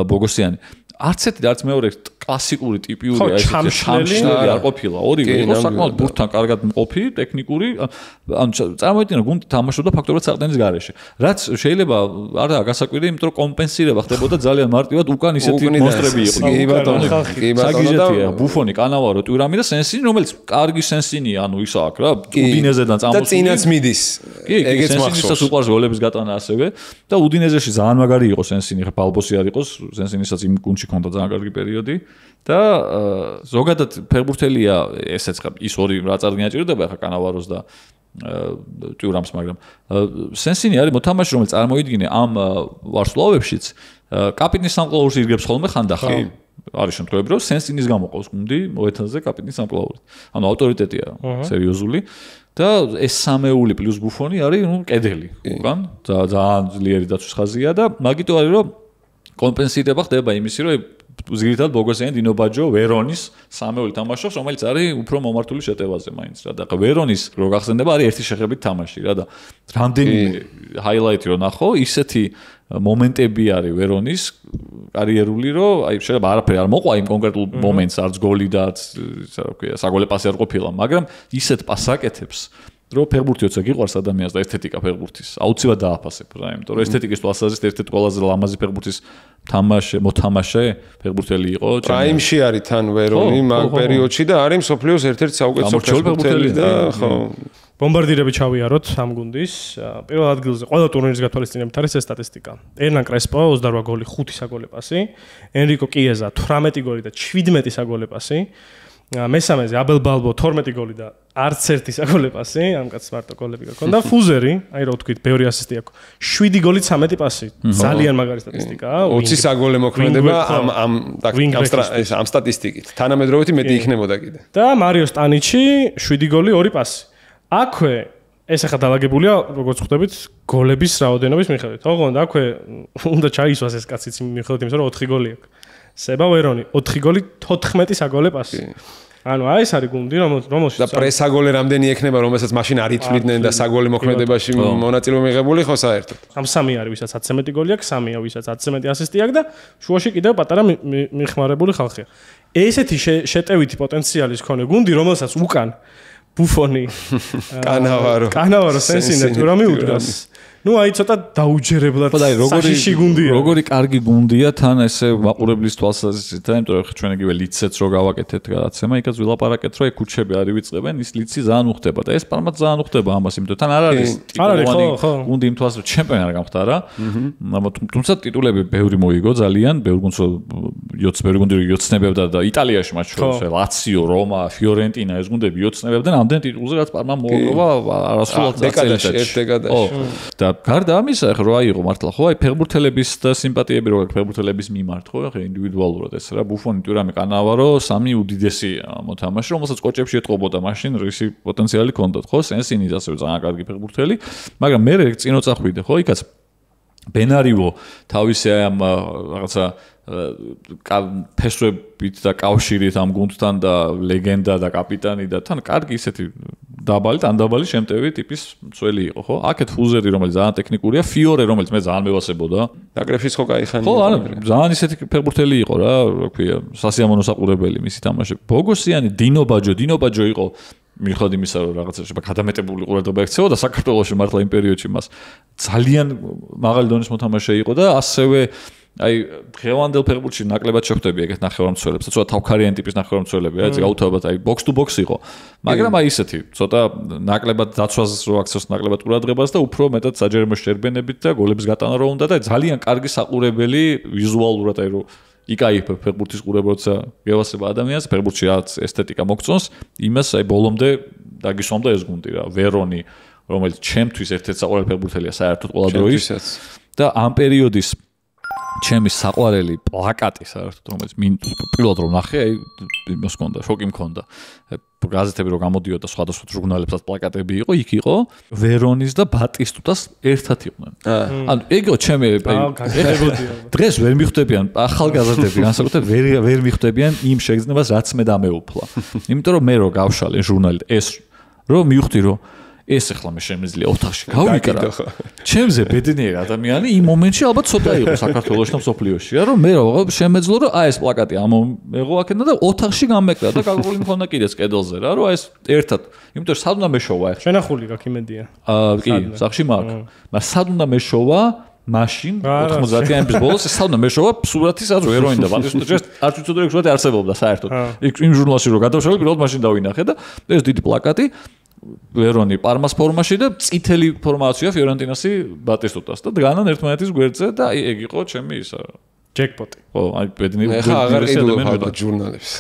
ბოგოსიანი. არც ერთი და არც მეორე კლასიკური ტიპიური შამშნელი არ ყოფილა. ორივე იყო საკმაოდ ბურთთან კარგად მყოფი, ტექნიკური, ანუ წარმოიდგინე გუნდი თამაშობდა ფაქტობრივად საყდენის გარეშე. რაც შეიძლება არაა გასაკვირი, იმიტომ რომ კომპენსირება ხდებოდა ძალიან მარტივად უკან ისეთი მონსტრები იყო. კი ბატონო, კი ბატონო. ბუფონი, კანავარო, ტურამი და სენსინი, რომელიც კარგი სენსინია, ანუ ის აქვს რა, უდინეზედან წამოსული. და წინაც მიდის. ეგეც მახსოვს. სენსინისაც უყარს გოლების გატანა ასევე და უდინეზეში ძალიან მაგარი იყო სენსინი, ხა ბალბოსი არ იყოს, სენსინისაც იმ გუნდში ქონდა ძალიან კარგი პერიოდი და ზოგადად ფეხბურთელია ესეც ხა ის ორი რა წარდგენა ჭირდება ხა კანავაროს და ტიურამს მაგრამ სენსინი არის მოთამაშე რომელიც წარმოიდგინე ამ ვარსკვლავებშიც კაპიტნის სამკლაურს ირგებს ხოლმე ხანდახან არის შემთხვევები რომ სენსინის გამოყავს გუნდი მოეთანზე კაპიტნის სამკლაურით ანუ ავტორიტეტია სერიოზული და ეს სამეული პლუს ბუფონი არის ნუ კედელი უკან ძალიან ძლიერი დაცვის ხაზია და მაგიტო არის რომ კომპენსირება ხდება იმისი რომ ზოგადად ბოგოსიანი დინო ბაჯო ვერონის სამეული თამაშობს რომელიც არის უფრო მომართული შეტევაზე მაინც რა და ვერონის რო გახსენდება არის ერთი შეხებით თამაში რა და რამდენიმე ჰაილაიტი რო ნახო ისეთი მომენტები არის ვერონის კარიერული რომ აი შეიძლება არაფერი არ მოყვა იმ კონკრეტულ მომენტს არც გოლი და ისა რა ქვია საგოლე პასი არ ყოფილა მაგრამ ისეთ პასაკეთებს რო ფეხბურთი როცა გიყვარს ადამიანს და ესთეტიკა ფეხბურთის აუცილებლად დააფასებ რა იმიტომ რომ ესთეტიკის თვალსაზრისით ერთ-ერთი ყველაზე ლამაზი ფეხბურთის მოთამაშე ფეხბურთელი იყო პრაიმში არის თან ვერონი მაგ პერიოდში და არის მსოფლიოს ერთ-ერთი საუკეთესო ფეხბურთელი და ხო ბომბარდირები ჩავიაროთ ამ გუნდის პირველ ადგილზე ყველა ტურნირის გათვალისწინებით არის ეს სტატისტიკა ერნან კრესპო 28 გოლი 5 საგოლე პასი ენრიკო კიეზა 18 გოლი და 17 საგოლე პასი მესამეზე აბელ ბალბო 12 გოლი და არც ერთი საგოლე პასი, ამ კაცს მარტო გოლები გქონდა. ფუზერი, აი რა ვთქვით, ბევრი ასისტი აქვს. 7 გოლი 13 პასი. ძალიან მაგარი სტატისტიკაა. 20 საგოლე მოქმედება ამ სტატისტიკით. თანამედროვეთი მეტი იქნებოდა კიდე. და მარიო სტანიჩი 7 გოლი 2 პასი. აქვე ეს ახლა დაალაგებულია, როგორც ხვდებით, გოლების რაოდენობის მიხედვით. ოღონდ აქვე უნდა ჩაისვას ეს კაციც მიხედვით იმისა, რომ 4 გოლი აქვს. სება ვერონი 4 გოლი 14 საგოლე პასი. ანუ აი ეს არის გუნდი, რომელშიც და პრესაგოლე რამდენი ექნება, რომელსაც მაშინ არ ითვლიდნენ და საგოლე მოქმედებაში მონაწილეობა მიღებული ხო საერთოდ. ამ 3 არის, ვისაც 11 გოლი აქვს, 3-ია, ვისაც 11 ასისტი აქვს და შუაში კიდევ პატარა მიხმარებული ხალხია. ესეთი შეტევითი პოტენციალის მქონე გუნდი, რომელსაც უკან ბუფონი, კანავარო, სენსინი თუ რა მიუდგას. ნუ აი ცოტა დაუჯერებლად საშიში გუნდია. როგორი კარგი გუნდია თან ესე მაყურებლის თვალსაზრისით, იმიტომ რომ ჩვენ იგივე ლიცეც რო გავაკეთეთ გადაცემა, იქაც ვილაპარაკეთ, რომ ექუჩები არ ივიწყებენ, ის ლიცი ძალიან უხდება და ეს პარმაც ძალიან უხდება ამას, იმიტომ თან არ არის ტიტულოვანი გუნდი იმ თვალს, რომ ჩემპიონი არ გამხდარა. თუმცა ტიტულები ბევრი მოიგო ძალიან, ბევრი გუნდი იოცნებებდა და იტალიაში მათ შორის ლაციო, რომა, ფიორენტინა ეს გუნდები იოცნებებდნენ ამდენ ტიტულზე, რაც პარმა მოიგო არასრულად წელიწადში. და გარდა ამისა, ხო რა იყო მართლა, ხო აი ფეხბურთელების და სიმპათიები რო აქვს ფეხბურთელების მიმართ, ხო ახლა ინდივიდუალურად ეს რა ბუფონი, ტურამი, კანავარო, სამი უდიდესი მოთამაშე, რომელსაც კოჭებში ეტყობოდა მაშინ რისი პოტენციალი ჰქონდათ, ხო სენსინი ასევე ძალიან კარგი ფეხბურთელი, მაგრამ მე წინ წახვიდე, ხო იქაც ბენარივო თავისი ამ რაღაცა ფესვებით და კავშირით ამ გუნდთან და ლეგენდა და კაპიტანი და თან კარგი ისეთი დაბალი შემტევი ტიპის მცველი იყო, ხო? აქეთ ფუზერი, რომელიც ძალიან ტექნიკურია, ფიორე, რომელიც მე ძალიან მევასებოდა. ნაკრებშიც ხო кайხანი. ხო, ანუ ძალიან ისეთი ფეხბურთელი იყო რა, რა ქვია, სასიამოვნო საყურებელი მისი თამაში. ბოგოსიანი, დინო ბაჯო იყო მიხედვით იმისა, რომ რაღაცა გადამეტებული ყურადღება ექცეოდა საქართველოში მართლა იმ პერიოდში მას ძალიან მაღალი დონის მოთამაშე იყო და ასევე აი ღევანდელ ფეხბურთში ნაკლებად შეხვდები ეგეთ ნახევარმცველებს, ცოტა თავქარიანი ტიპის ნახევარმცველები, აი გაუთავებად აი box to box იყო. მაგრამ აი ისეთი, ცოტა ნაკლებად დაცვას რო აქცევს ნაკლებად ყურადღებას და უფრო მეტად საჯერმო შერბენებით და გოლების გატანა რო უნდა და ძალიან კარგი საყურებელი ვიზუალურად აი რო იკაიფებ ფეხბურთის ყურებელსა გევასება ადამიანს, ფეხბურთში რაც ესთეტიკა მოგწონს, იმას აი ბოლომდე დაგისვამდა ეს გუნდი რა, ვერონი, რომელიც ჩემთვის ერთ-ერთი საყვარელი ფეხბურთელია საერთოდ ყველა დროის და ამ პერიოდის ჩემი საყვარელი პლაკატი საერთოდ რომელიც პირველად რომ ნახე, აი იმას მქონდა, შოკი მქონდა. გაზეთები რო გამოდიოდა სხვადასხვა ჟურნალებსაც პლაკატები იყო, იქ იყო ვერონის და ბატისტუტას ერთად იყვნენ. ანუ ეგო ჩემი დღეს ვერ მიხვდებიან ახალგაზრდები, განსაკუთრებით ვერ მიხვდებიან იმ შეგრძნებას, რაც მე დამეუფლა. იმიტომ რომ მე რო გავშალე ჟურნალით ეს რომ მივხვდი რომ ეს ახლა მე შემიძლია ოთახში გავიკრა. ჩემზე ბედნიერი ადამიანი იმ მომენტში ალბათ ცოტა იყო საქართველოში და მსოფლიოში, რომ მე რა შემეძლო რომ აი ეს პლაკატი ამეღო აქედა და ოთახში გამეკრა და გაგული მქონდა კიდეც კედელზე რა, რომ ეს ერთად, იმიტომ რომ სად უნდა მეშოვა ახლა. შენახული გაქვს იმედია. კი, სახში მაქვს. მაგრამ სად უნდა მეშოვა მაშინ 90-იანების ბოლოს ეს სად უნდა მეშოვა სურათი სადაც ვერონი და ბატისტუტას არც ვიცოდი რომ სურათი არსებობდა საერთოდ. იმ ჟურნალში რო გადავშალე, პირველად მაშინ დავინახე და ეს დიდი პლაკატი ვერონი პარმას ფორმაში და წითელი ფორმაცია ფიორენტინასი ბატისტუტას და დგანან ერთმანეთის გვერდზე და აი ეგ იყო ჩემი ისა ჯეკპოტი. ხო, აი ბედნიერი ხა აღარ ყიდულობ ჟურნალებს.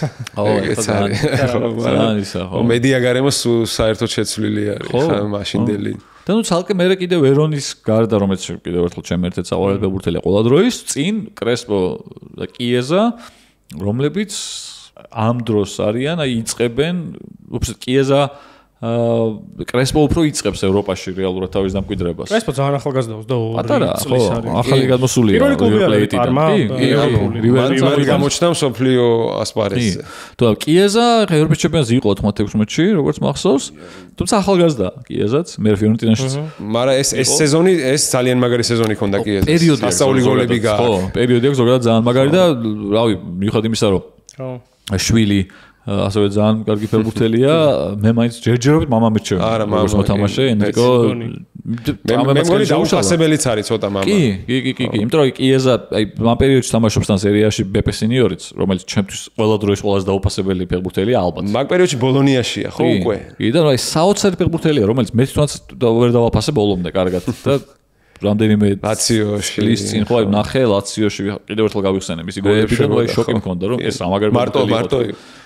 ეგეც არის. ხო, მედია გარემოს საერთოდ შეცვლილი არის ხა მაშინდელი. და ნუ ცალკე მე კიდე ვერონის გარდა რომელიც კიდევ ერთხელ ჩემი ერთ-ერთი საყვარელი ფეხბურთელია ყველა დროის, წინ კრესპო და კიეზა, რომლებიც ამ დროს არიან, აი იწყებენ, უბრალოდ კიეზა კრესპო უფრო იწყებს ევროპაში რეალურად თავის დამკვიდრებას. კრესპო ძალიან ახალგაზრდა 22 წლის არის. ახალი გადმოსულია. რივერი გამოჩნდა მსოფლიო ასპარეზზე. თუ კიეზა ევროპის ჩემპიონი იყო 96-ში, როგორც მახსოვს. თუმცა ახალგაზრდა კიეზაც, მე ფიორენტინაში. მაგრამ ეს სეზონი ეს ძალიან მაგარი სეზონი ჰქონდა კიეზას. ასწავლი გოლები გააქვს. ხო, პერიოდი აქვს ზოგადად ძალიან მაგარი და რავი, მიუხედავად იმისა, რომ შვილი ასევე ძალიან კარგი ფეხბურთელია, მე მაინც ჯერჯერობით მამა მირჩევენ. როგორც მოთამაშე, ენრიკო მე მგონი დაუფასებელიც არის ცოტა მამა. კი, იმიტომ რომ კიეზა აი ამ პერიოდში თამაშობს თან სერიაში ბეპე სინიორიც, რომელიც ჩემთვის ყველა დროის ყველაზე დაუფასებელი ფეხბურთელია ალბათ. მაგ პერიოდში ბოლონიაშია, ხო უკვე. კი, და აი საოცარი ფეხბურთელია, რომელიც მე თვითონაც ვერ დავაფასე ბოლომდე კარგად და რამდენიმე ლაციოში ის წინ ხო აი ნახე ლაციოში კიდევ ერთხელ გავიხსენე მისი გოლები და აი შოკი მქონდა რომ ეს ამაგერ მარტო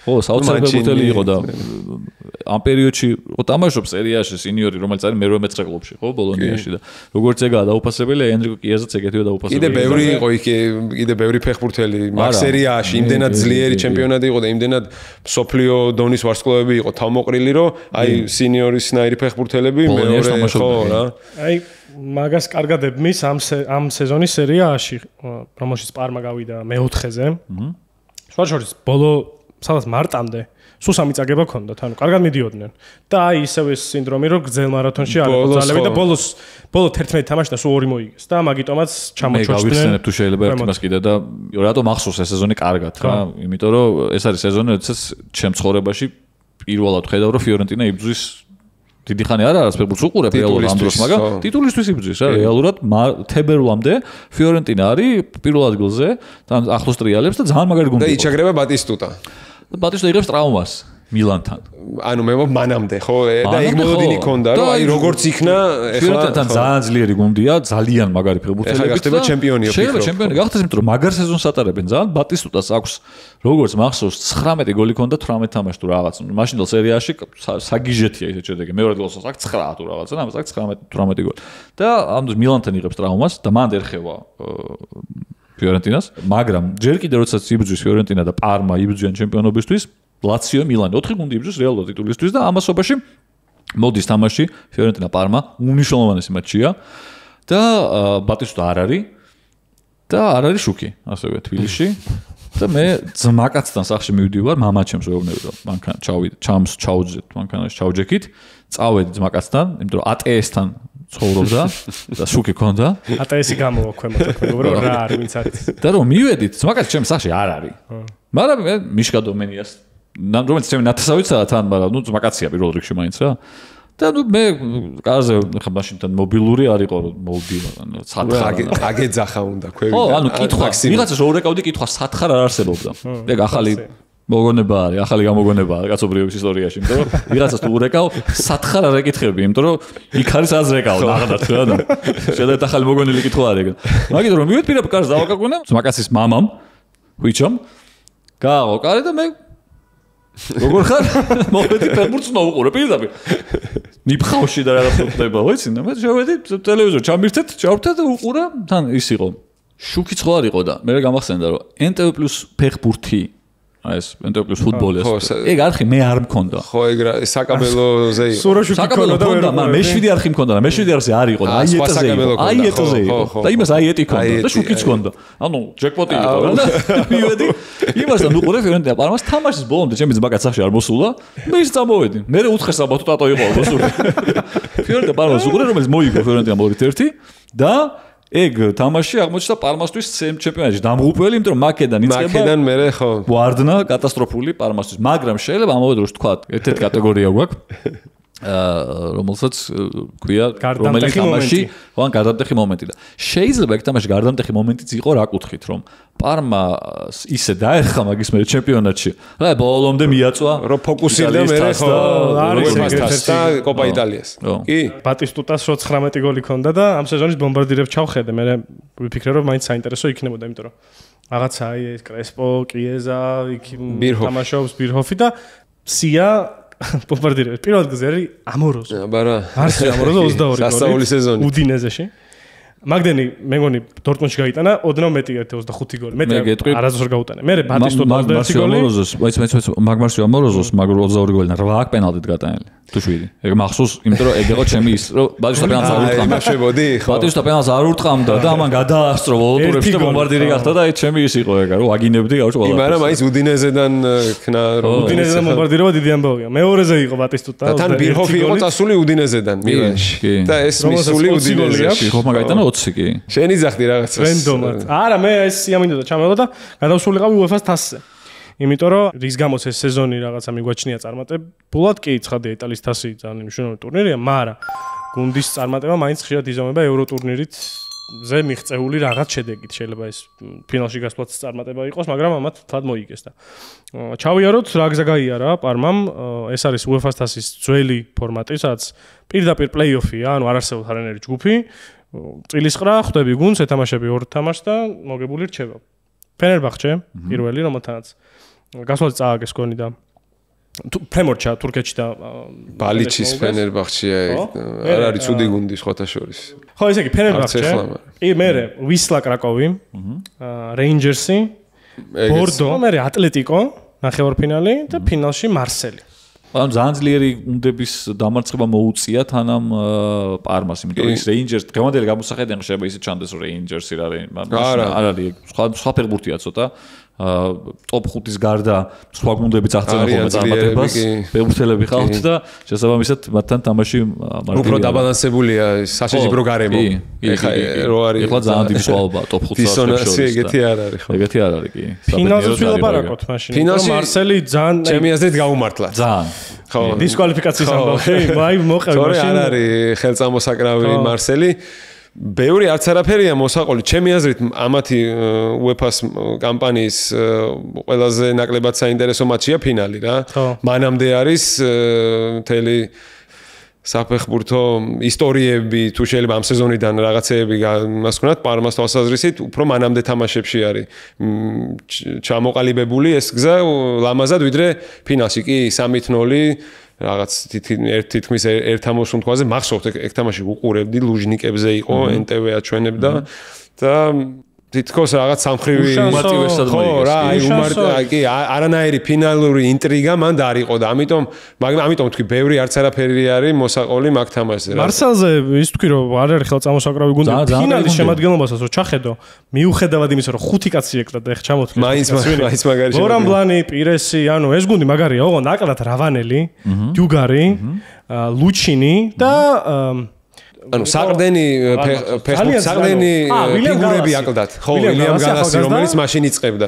ხო, საოცარი ფეხბურთელი იყო და ამ პერიოდში თამაშობს სერიაში სინიორი, რომელიც არის მე-18 კლუბში, ხო, ბოლონიაში და როგორც ეგაა დაუფასებელი, ენრიკო კიაზაც ეგეთივე დაუფასებელი. კიდე ბევრი იყო იქ, კიდე ბევრი ფეხბურთელი მაგ სერიაში, იმდენად ძლიერი ჩემპიონატი იყო და იმდენად სოფლიო დონის ვარსკვლავები იყო თავმოყრილი, რომ აი სინიორისნაირი ფეხბურთელები მეორე ხო რა. აი მაგას კარგად ებმის ამ სეზონის სერიაში, რომელშიც პარმა გავიდა მე-4-ზე. შუაშორის ბოლო სადაც მარტამდე სულ 3 წაგება ქონდათ, ანუ კარგად მიდიოდნენ. და აი ისევ ეს სინდრომი, რომ გრძელ მარათონში არ იყო ძალები და ბოლო 11 თამაშიდან სულ 2 მოიგეს და მაგიტომაც ჩამოჩვენენ. მე გავიხსენებ თუ შეიძლება ერთ იმას კიდე და რატომ ახსოვს ეს სეზონი კარგად რა? იმიტომ რომ ეს არის სეზონი, როდესაც ჩემ ცხოვრებაში პირველად ხედავ, რომ ფიორენტინა იბრძვის დიდი ხანი არ არის ფეხბურთს უყურებ რეალურად ამ დროს, მაგრამ ტიტულისთვის იბრძვის რა რეალურად თებერვლამდე ფიორენტინა არის პირველ ადგილზე და ახლოს ტრიალებს და ძალიან მაგარი გუნდი. და იჩაგრება ბატისტუტა. ბატისტუტა იღებს ტრავმას მილანთან. ანუ მე მანამდე ხო და ეგ მოლოდინი ქონდა რომ აი როგორც იქნა ეხლა ძალიან ძლიერი გუნდია, ძალიან მაგარი ფეხბურთელები. ეხლა გახდება ჩემპიონია ფიქრობ. შეიძლება ჩემპიონი გახდეს, იმიტომ რომ მაგარ სეზონს ატარებენ ძალიან. ბატისტუტას აქვს როგორც მახსოვს 19 გოლი ქონდა 18 თამაში თუ რაღაც. მაშინდელ სერიაში საგიჟეთია ისე შედეგი. მეორე გოლს აქვს 9 თუ რაღაცა, ამას აქვს 19 გოლი. და ამ დროს მილანთან იღებს ტრავმას და მანდ ერხევა ფიორენტინას, მაგრამ ჯერ კიდევ როდესაც იბრძვის ფიორენტინა და პარმა იბრძვიან ჩემპიონობისთვის, ლაციო, მილანი 4 გუნდი იბრძვის რეალურად ტიტულისთვის და ამასობაში მოდის თამაში ფიორენტინა პარმა, უნიშნულოვანესი მატჩია და ბატისტუტა არ არის და არ არის შუქი, ასევე თბილისში და მე ძმაკაცთან სახში მივდივარ, მამა ჩემს ვეუბნები რომ მანქანა ჩაუძეთ, მანქანაში ჩავჯექით, წავედი ძმაკაცთან, იმიტომ რომ ATS-თან ცხოვრობდა და შუქი ქონდა. ATS-ი გამოვა ქვემოთ, მეგობრებო, რა არის, ვინც არის. და რომ მივედით, ძმაკაცი ჩემს სახში არ არის. მაგრამ მე მიშკა დომენიას რომელიც ჩემი ნათესავიცაა თან, მაგრამ ნუ ძმაკაცია პირველ რიგში მაინც რა. და ნუ მე კარზე ხა მაშინთან მობილური არ იყო რომ მოვდიო, ანუ სათხარ აგეძახა უნდა ქვევი. ხო, ანუ კითხვა, ვიღაცას რო ურეკავდი კითხვა სათხარ არ არსებობდა. ეგ ახალი მოგონება არის, ახალი გამოგონება კაცობრიობის ისტორიაში, იმიტომ რომ ვიღაცას თუ ურეკავ, სათხარ არ ეკითხები, იმიტომ რომ იქ არის აზრეკავ, ნახდათ რა და შედეთ ახალი მოგონილი კითხვა არის ეგ. მაგით რომ მივედი პირაბ კარს დავაკაკუნე, ძმაკაცის მამამ, ვიჩომ, გააღო კარი და მე როგორ ხარ? მოვედი ფეხბურთს მოვუყურე პირდაპირ. მიფხავში და რაღაც ხდება, ვიცი, მე შევედი ტელევიზორ ჩამირთეთ, ჩავრთეთ და უყურე, თან ის იყო. შუქიც ხო არ იყო და მე გამახსენდა რომ NTV+ ფეხბურთი ეს NTV+ ფუტბოლი ეს. ეგ არხი მე არ მქონდა. ხო, ეგ რა საკაბელოზე იყო. სურაშუქი ქონდა, მაგრამ მე-7 არხი მქონდა და მე-7 არხი არ იყო და აი ეტოზე იყო. და იმას აი ეტი ქონდა და შუქიც ქონდა. ანუ ჯეკპოტი იყო რა და მივედი. იმასთან უყურე ფიორენტინა პარმას თამაშის ბოლომდე ჩემი ძმაკაც სახში არ მოსულა. მე ის წამოვედი. მე უთხე საბათო ტატო იყო მოსული. ფიორენტინა პარმას უყურე რომელიც მოიგო ფიორენტინა 2-1 და ეგ თამაში აღმოჩნდა პარმასთვის ჩემპიონატში დამღუპველი, იმიტომ რომ მაკედან იწყება. მაკედან მერე ხო. ვარდნა კატასტროფული პარმასთვის, მაგრამ შეიძლება ამავე დროს თქვა, ერთ-ერთი კატეგორია გვაქვს. რომელსაც ქვია რომელიც თამაში, ხო, გარდამტეხი მომენტი და შეიძლება ეგ თამაში გარდამტეხი მომენტიც იყო რა კუთხით, რომ პარმა ისე დაერხა მაგის მე ჩემპიონატში. რა ბოლომდე მიაწვა, რომ ფოკუსირდა მე ხო არის და კოპა იტალიას. კი, ბატისტუტას 19 გოლი ქონდა და ამ სეზონის ბომბარდირებს ჩავხედე, მე ვიფიქრე რომ მაინც საინტერესო იქნებოდა, იმიტომ რომ რაღაცა აი ეს კრესპო, კიეზა, იქ თამაშობს ბირჰოფი და სია ბომბარდირებს. პირველ ადგილზე არის ამოროზო. აბარა. არის ამოროზო 22 გოლი. სასწაული სეზონი. უდინეზეში. მაგდენი მეგონი დორტმუნდში გაიტანა, ოდნავ მეტი 25 გოლი. მეტი არასდროს არ გაუტანა. მე ბატისტუტა 21 გოლი. მაგმარსიო ამოროზოს, მაგრამ 22 გოლი და 8 პენალტით გატანილი. თუ 7. ეგ მახსოვს, იმიტომ რომ ეგ იყო ჩემი ის, რომ ბატისტუტა პენალტს არ ურტყამდა. შევოდი, ხო. ბატისტუტა პენალტს არ ურტყამდა და ამან გადაასწრო ვოლტურებში და ბომბარდირი გახდა და ეს ჩემი ის იყო ეგ, რომ აგინებდი გავჭ ყველა. მაგრამ აი უდინეზედან ქნა რომ უდინეზედან ბომბარდირება დიდი ამბავია. მეორეზე იყო ბატისტუტა. და თან ბირჰოფი იყო წასული უდინეზედან მილანში. და ეს მისული უდინეზეში. ხო მაგაიტანა 20 კი. შენი ზახდი რაღაცას. რენდომად. არა, მე ეს სიამინდოდა ჩამელა და გადავსულიყავი UEFA-ს თასზე. იმიტომ რომ რის გამოც ეს სეზონი რაღაცა მიგვაჩნია წარმატებულად, კი ცხადია იტალიის თასი ძალიან მნიშვნელოვანი ტურნირია, მაგრამ გუნდის წარმატება მაინც ხშირად იზომება ეურო ტურნირით ზე მიღწეული რაღაც შედეგით. შეიძლება ეს ფინალში გასვლაც წარმატება იყოს, მაგრამ ამათ თად მოიგეს და ჩავიაროთ რა გზა გაიარა პარმამ. ეს არის UEFA-ს თასის ძველი ფორმატი, სადაც პირდაპირ პლეი-ოფია, ანუ არ არსებობს არანაირი ჯგუფი. წილისყრა, ხვდები გუნდს, ეთამაშები ორ თამაშს და მოგებული რჩება. ფენერბახჩე პირველი, რომელთანაც გასვლა წააგეს გონი და ფრემორჩა თურქეთში და ბალიჩის ფენერბახჩია არ არის ცუდი გუნდი სხვათა შორის. ხო ესე იგი ფენერბახჩე. კი მე ვისლა კრაკოვი, რეინჯერსი, ბორდო, მე ატლეტიკო, ნახევარფინალი და ფინალში მარსელი. ანუ ძალიან ძლიერი გუნდების დამარცხება მოუწია თანამ პარმას, იმიტომ ის რეინჯერს დღევანდელი გამოსახედიდან შეიძლება ისე ჩანდეს რომ რეინჯერსი რა არ არის სხვა ფეხბურთია ცოტა ტოპ 5-ის გარდა სხვა გუნდებიც აღწევენ ხოლმე წარმატებას ფეხბურთელები ხავთ და შესაბამისად მათთან თამაში უფრო დაბალანსებულია საშეჯიბრო გარემო რო არის ეხლა ძალიან დიდი სხვაობაა ტოპ 5-ს დისონანსი ეგეთი არ არის ხო ეგეთი არ არის კი ფინალზე ვილაპარაკოთ მაშინ რომ მარსელი ძალიან ჩემი აზრით გაუმართლა ძალიან ხო დისკვალიფიკაციის ამბავში მაი მოყევი მაშინ არ არის ხელწამოსაკრავი მარსელი ბევრი არც არაფერია მოსაყოლი. ჩემი აზრით ამათი UEFA-ს კამპანიის ყველაზე ნაკლებად საინტერესო მატჩია ფინალი რა. მანამდე არის მთელი საფეხბურთო ისტორიები თუ შეიძლება ამ სეზონიდან რაღაცეები მას ვქნათ პარმას თვალსაზრისით უფრო მანამდე თამაშებში არის ჩამოყალიბებული ეს გზა ლამაზად ვიდრე ფინალში კი 3-0 რაღაც თითქმის ერთ ამოსუნთქვაზე მახსოვთ ეგ თამაში უყურებდი ლუჟნიკებზე იყო NTV აჩვენებდა და თითქოს რაღაც სამხრივი მოტივაციად მოიგეს კი არანაირი ფინალური ინტრიგა მან დაარიყო და ამიტომ თქვი ბევრი არც არაფერი არის მოსაყოლი მაგ თამაშზე მარსელზე ის თქვი რომ არ არის ხელწამოსაკრავი გუნდი ფინალის შემადგენლობასაც რო ჩახედო მიუხედავად იმისა რომ 5 კაცი ეკლა და ეხ ჩამოთვლი მაინც მაგარი გორამბლანი პირესი ანუ ეს გუნდი მაგარია ოღონდ ნაკლებად რავანელი დიუგარი ლუჩინი და ანუ საყრდენი ფიგურები აკლდათ. ხო, ვილიამ გალასი რომელიც მაშინ იწყებდა.